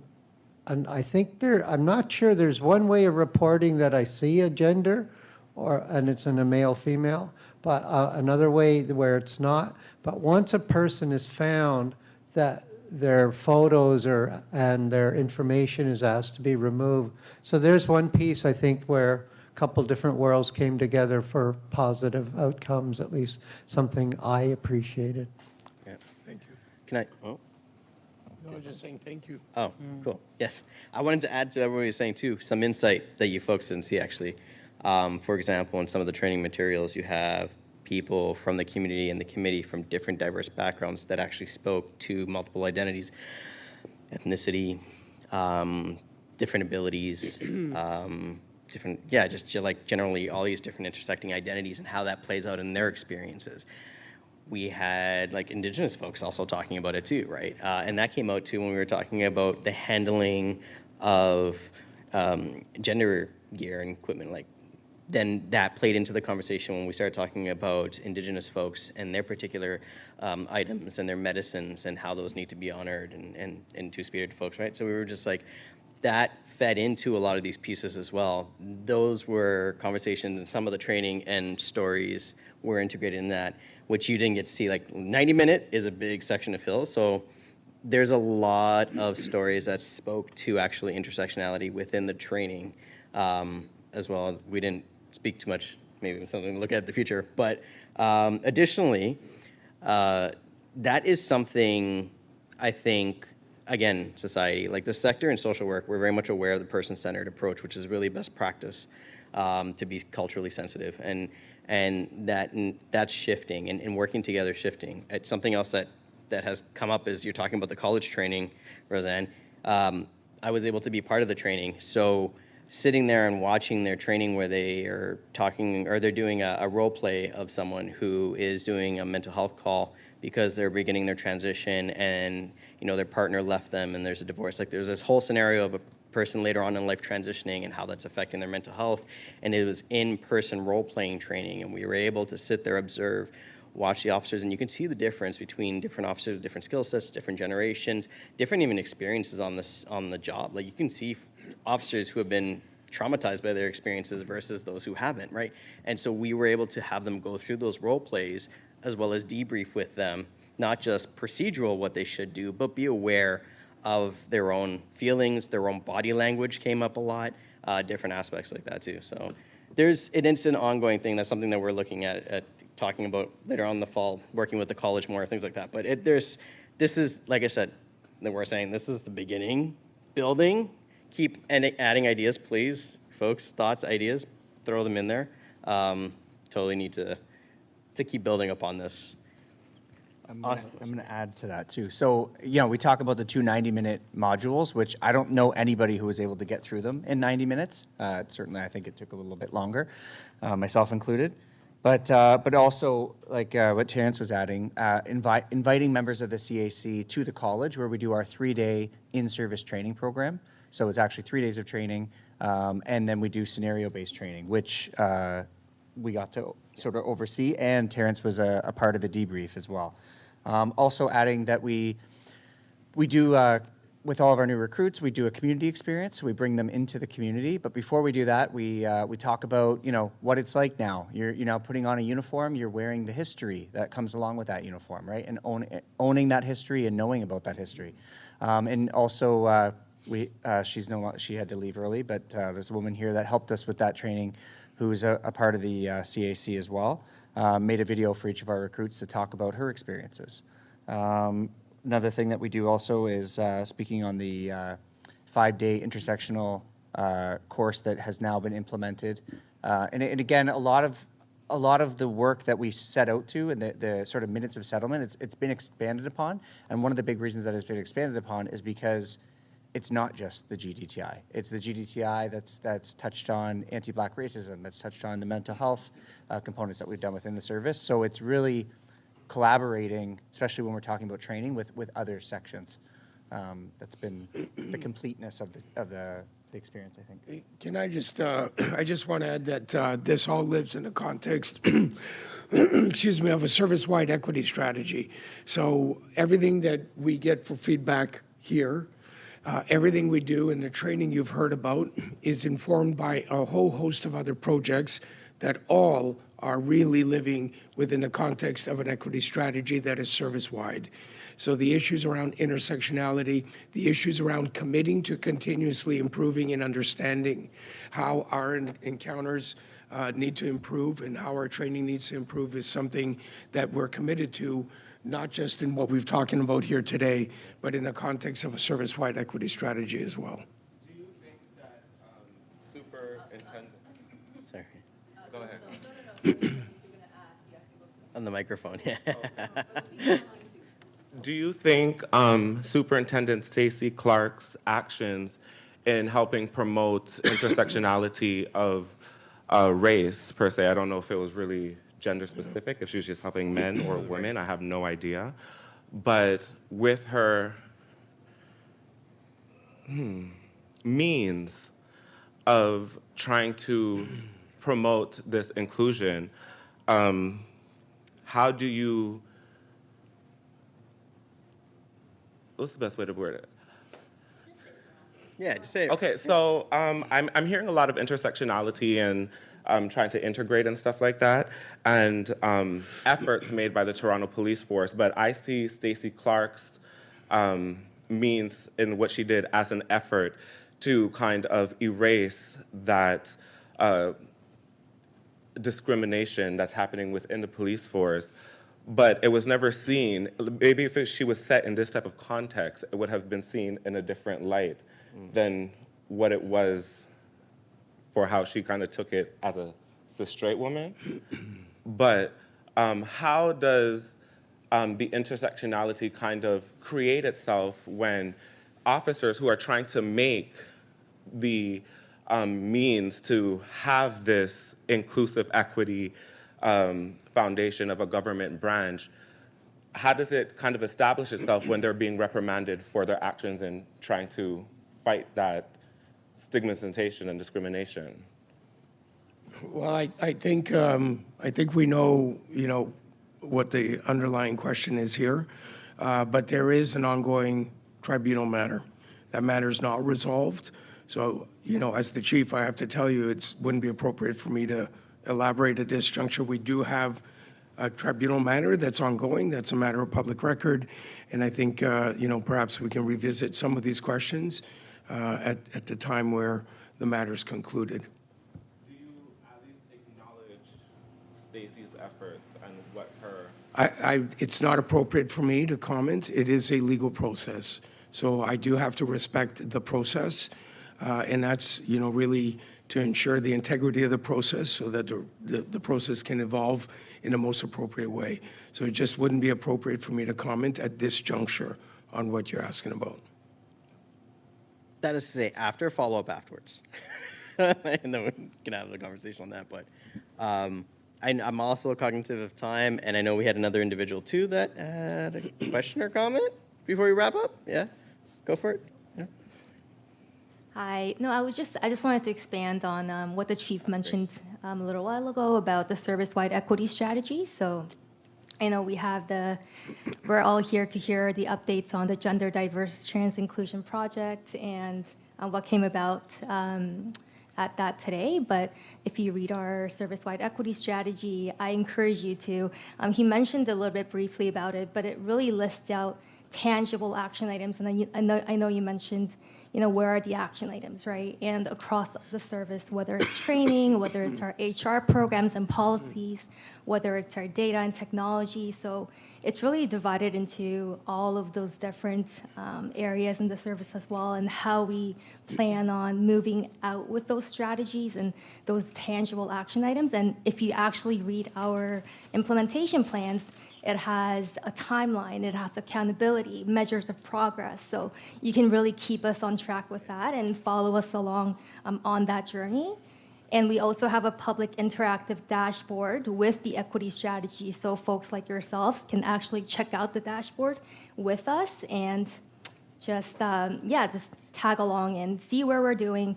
I think I'm not sure there's one way of reporting that I see a gender, and it's in a male female, but another way where it's not. But once a person is found, that their photos and their information is asked to be removed. So there's one piece I think where couple different worlds came together for positive outcomes, at least something I appreciated. Yeah. Thank you. Can I? Oh. No, I was just saying thank you. Oh, cool. Yes. I wanted to add to what everybody was saying too, some insight that you folks didn't see actually. For example, in some of the training materials, you have people from the community and the committee from different diverse backgrounds that actually spoke to multiple identities, ethnicity, different abilities, different, yeah, just like generally all these different intersecting identities and how that plays out in their experiences. We had like Indigenous folks also talking about it too, right? And that came out too when we were talking about the handling of gender gear and equipment. Like, then that played into the conversation when we started talking about Indigenous folks and their particular items and their medicines and how those need to be honored and Two-Spirit folks, right? So we were just like, that fed into a lot of these pieces as well. Those were conversations and some of the training and stories were integrated in that, which you didn't get to see. Like 90-minute is a big section to fill, so there's a lot of stories that spoke to actually intersectionality within the training as well. We didn't speak too much, maybe something to look at in the future, but additionally, that is something I think, again, society, like the sector and social work, we're very much aware of the person-centered approach, which is really best practice to be culturally sensitive, and that's shifting and working together, shifting. It's something else that has come up is you're talking about the college training, Roseanne. I was able to be part of the training, so sitting there and watching their training where they are talking or they're doing a role play of someone who is doing a mental health call because they're beginning their transition and their partner left them and there's a divorce. Like there's this whole scenario of a person later on in life transitioning and how that's affecting their mental health. And it was in-person role-playing training, and we were able to sit there, observe, watch the officers, and you can see the difference between different officers, different skill sets, different generations, different even experiences on the job. Like you can see officers who have been traumatized by their experiences versus those who haven't, right? And so we were able to have them go through those role plays as well as debrief with them, not just procedural what they should do, but be aware of their own feelings, their own body language came up a lot, different aspects like that too. So it's an ongoing thing. That's something that we're looking at talking about later on in the fall, working with the college more, things like that. But this is, like I said, that we're saying this is the beginning, building, keep adding ideas, please, folks, thoughts, ideas, throw them in there. Totally need to keep building upon this. I'm going to add to that too. So, we talk about the 2 90-minute modules, which I don't know anybody who was able to get through them in 90 minutes. Certainly, I think it took a little bit longer, myself included. But also, like what Terrence was adding, inviting members of the CAC to the college where we do our 3-day in-service training program. So it's actually 3 days of training, and then we do scenario-based training, which we got to sort of oversee, and Terrence was a part of the debrief as well. Also adding that we do, with all of our new recruits, we do a community experience. So we bring them into the community. But before we do that, we talk about, what it's like now. You're now putting on a uniform. You're wearing the history that comes along with that uniform, right? And owning that history and knowing about that history. And also, she had to leave early, but there's a woman here that helped us with that training who's a part of the CAC as well. Made a video for each of our recruits to talk about her experiences. Another thing that we do also is speaking on the 5-day intersectional course that has now been implemented. And again, a lot of the work that we set out to and the sort of minutes of settlement, it's been expanded upon. And one of the big reasons that it's been expanded upon is because it's not just the GDTI. It's the GDTI that's touched on anti-Black racism, that's touched on the mental health components that we've done within the service. So it's really collaborating, especially when we're talking about training with other sections. That's been the completeness of the experience, I think. Can I just want to add that this all lives in the context, excuse me, of a service-wide equity strategy. So everything that we get for feedback here, everything we do and the training you've heard about is informed by a whole host of other projects that all are really living within the context of an equity strategy that is service-wide. So the issues around intersectionality, the issues around committing to continuously improving and understanding how our encounters need to improve and how our training needs to improve is something that we're committed to, not just in what we've talking about here today, but in the context of a service-wide equity strategy as well. Do you think that superintendent? Sorry. Go ahead. On the microphone, yeah. Do you think Superintendent Stacey Clark's actions in helping promote intersectionality of race, per se, I don't know if it was really gender specific, if she was just helping men or women, I have no idea. But with her means of trying to promote this inclusion, how do you, what's the best way to word it? Yeah, just say it. Okay, so I'm hearing a lot of intersectionality and trying to integrate and stuff like that, and efforts made by the Toronto Police Force, but I see Stacey Clark's means in what she did as an effort to kind of erase that discrimination that's happening within the police force, but it was never seen. Maybe if she was set in this type of context, it would have been seen in a different light than what it was for how she kind of took it as a straight woman. But how does the intersectionality kind of create itself when officers who are trying to make the means to have this inclusive equity foundation of a government branch, how does it kind of establish itself when they're being reprimanded for their actions in trying to fight that stigmatization and discrimination? Well, I think we know, what the underlying question is here, but there is an ongoing tribunal matter. That matter is not resolved. So, as the chief, I have to tell you, it wouldn't be appropriate for me to elaborate at this juncture. We do have a tribunal matter that's ongoing. That's a matter of public record. And I think, perhaps we can revisit some of these questions at the time where the matter's concluded. Do you at least acknowledge Stacey's efforts and what her... It's not appropriate for me to comment. It is a legal process. So I do have to respect the process. And that's, really to ensure the integrity of the process so that the process can evolve in the most appropriate way. So it just wouldn't be appropriate for me to comment at this juncture on what you're asking about. That is to say, after, follow up afterwards. And then we can have the conversation on that. But I'm also cognitive of time, and I know we had another individual too that had a question or comment before we wrap up. Yeah, go for it. Yeah. Hi. No, I just wanted to expand on what the chief mentioned a little while ago about the service-wide equity strategy. So I know we're all here to hear the updates on the Gender Diverse Trans Inclusion Project and what came about at that today. But if you read our service-wide equity strategy, I encourage you to, he mentioned a little bit briefly about it, but it really lists out tangible action items. And I know you mentioned, where are the action items, right? And across the service, whether it's training, whether it's our HR programs and policies, whether it's our data and technology. So it's really divided into all of those different areas in the service as well, and how we plan on moving out with those strategies and those tangible action items. And if you actually read our implementation plans, it has a timeline, it has accountability, measures of progress. So you can really keep us on track with that and follow us along on that journey. And we also have a public interactive dashboard with the equity strategy, so folks like yourselves can actually check out the dashboard with us and just tag along and see where we're doing.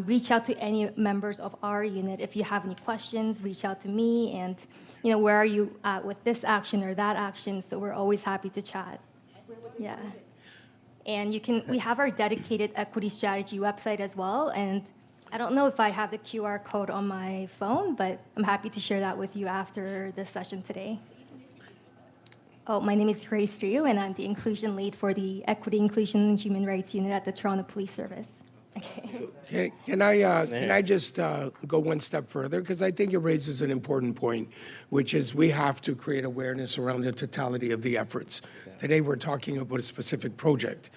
Reach out to any members of our unit. If you have any questions, reach out to me, and where are you at with this action or that action? So we're always happy to chat. Yeah. And we have our dedicated equity strategy website as well, and I don't know if I have the QR code on my phone, but I'm happy to share that with you after this session today. Oh, my name is Grace Rio, and I'm the inclusion lead for the Equity, Inclusion, and Human Rights Unit at the Toronto Police Service. Okay. Can I just go one step further? Because I think it raises an important point, which is we have to create awareness around the totality of the efforts. Today, we're talking about a specific project,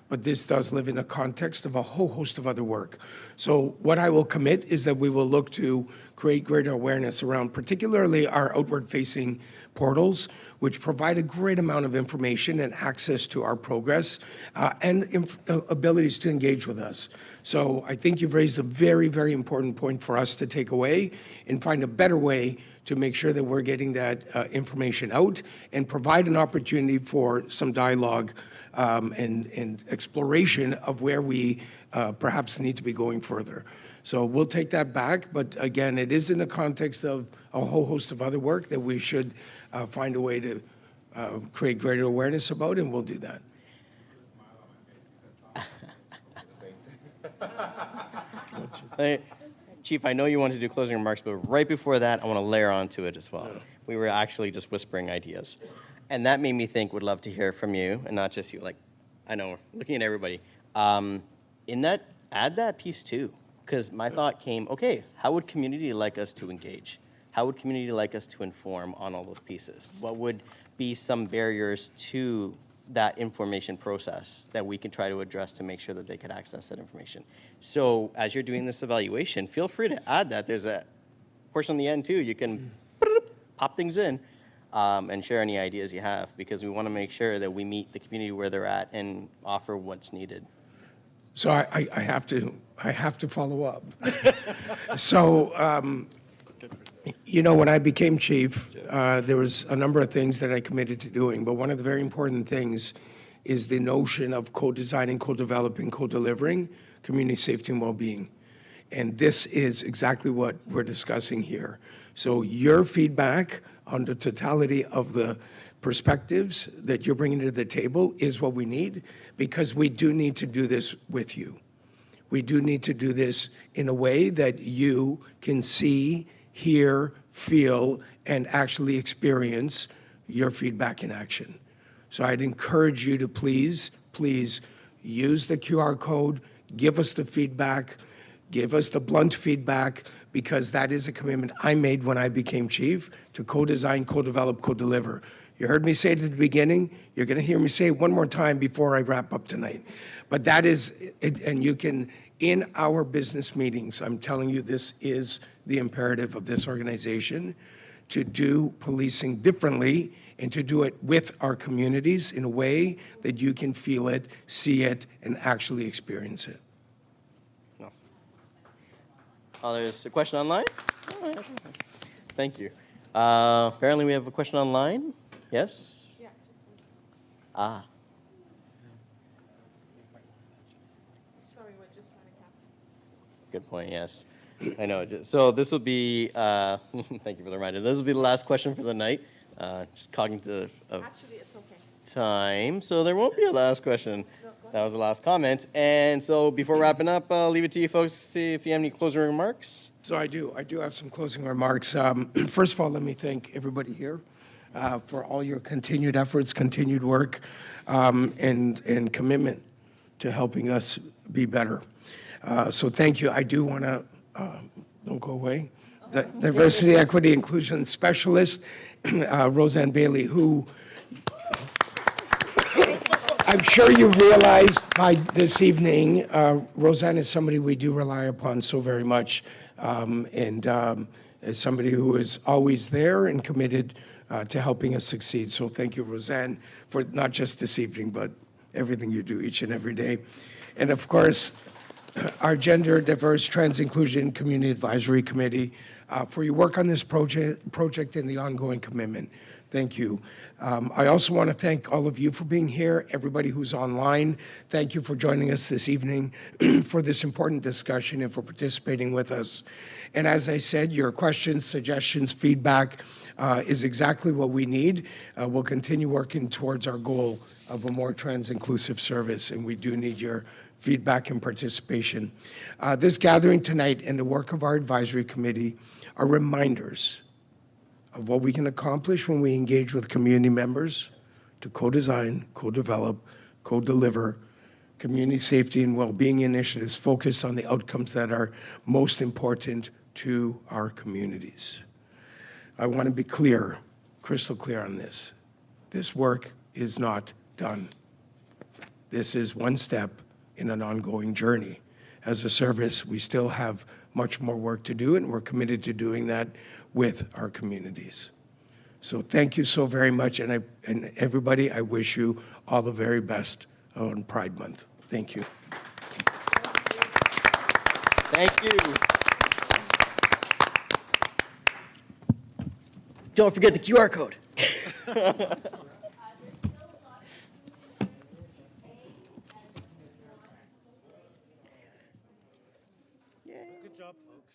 but this does live in a context of a whole host of other work. So what I will commit is that we will look to create greater awareness around particularly our outward-facing portals, which provide a great amount of information and access to our progress and abilities to engage with us. So I think you've raised a very, very important point for us to take away and find a better way to make sure that we're getting that information out and provide an opportunity for some dialogue and exploration of where we perhaps need to be going further. So we'll take that back, but again, it is in the context of a whole host of other work that we should find a way to create greater awareness about, and we'll do that. Hey, Chief, I know you wanted to do closing remarks, but right before that, I want to layer onto it as well. We were actually just whispering ideas. And that made me think, would love to hear from you, and not just you, like, I know, looking at everybody. In that, add that piece too, because my thought came, okay, how would community like us to engage? How would community like us to inform on all those pieces? What would be some barriers to that information process that we can try to address to make sure that they could access that information? So as you're doing this evaluation, feel free to add that. There's a portion on the end too. You can pop things in and share any ideas you have, because we want to make sure that we meet the community where they're at and offer what's needed. So I have to follow up. So, you know, when I became chief, there was a number of things that I committed to doing, but one of the very important things is the notion of co-designing, co-developing, co-delivering community safety and well-being. And this is exactly what we're discussing here. So your feedback on the totality of the perspectives that you're bringing to the table is what we need, because we do need to do this with you. We do need to do this in a way that you can see, hear, feel, and actually experience your feedback in action. So I'd encourage you to please use the QR code, give us the feedback, give us the blunt feedback, because that is a commitment I made when I became chief, to co-design, co-develop, co-deliver. You heard me say it at the beginning. You're going to hear me say it one more time before I wrap up tonight. But that is, and you can, in our business meetings, I'm telling you, this is the imperative of this organization, to do policing differently and to do it with our communities in a way that you can feel it, see it, and actually experience it. Oh, there's a question online? Thank you. Apparently we have a question online. Yes? Yeah. Ah. Sorry, we're just trying to capture. Good point, yes. I know. So this will be, thank you for the reminder. This will be the last question for the night. Just cognitive of Actually, it's okay. time, so there won't be a last question. That was the last comment. And so before wrapping up, I'll leave it to you folks to see if you have any closing remarks. So I do have some closing remarks. First of all, let me thank everybody here for all your continued efforts, continued work, and commitment to helping us be better. So thank you. I do want to, don't go away, the Diversity, Equity, Inclusion Specialist, Roseanne Bailey, who I'm sure you realized by this evening, Roseanne is somebody we do rely upon so very much, and is somebody who is always there and committed to helping us succeed. So thank you, Roseanne, for not just this evening, but everything you do each and every day. And of course, our Gender Diverse Trans Inclusion Community Advisory Committee for your work on this project and the ongoing commitment. Thank you. I also want to thank all of you for being here, everybody who's online. Thank you for joining us this evening for this important discussion and for participating with us. And as I said, your questions, suggestions, feedback is exactly what we need. We'll continue working towards our goal of a more trans-inclusive service, and we do need your feedback and participation. This gathering tonight and the work of our advisory committee are reminders of what we can accomplish when we engage with community members to co-design, co-develop, co-deliver community safety and well-being initiatives focused on the outcomes that are most important to our communities. I want to be clear, crystal clear on this. This work is not done. This is one step in an ongoing journey. As a service, we still have much more work to do, and we're committed to doing that with our communities. So thank you so very much, and everybody, I wish you all the very best on Pride Month. Thank you. Thank you. Don't forget the QR code. Good job, folks.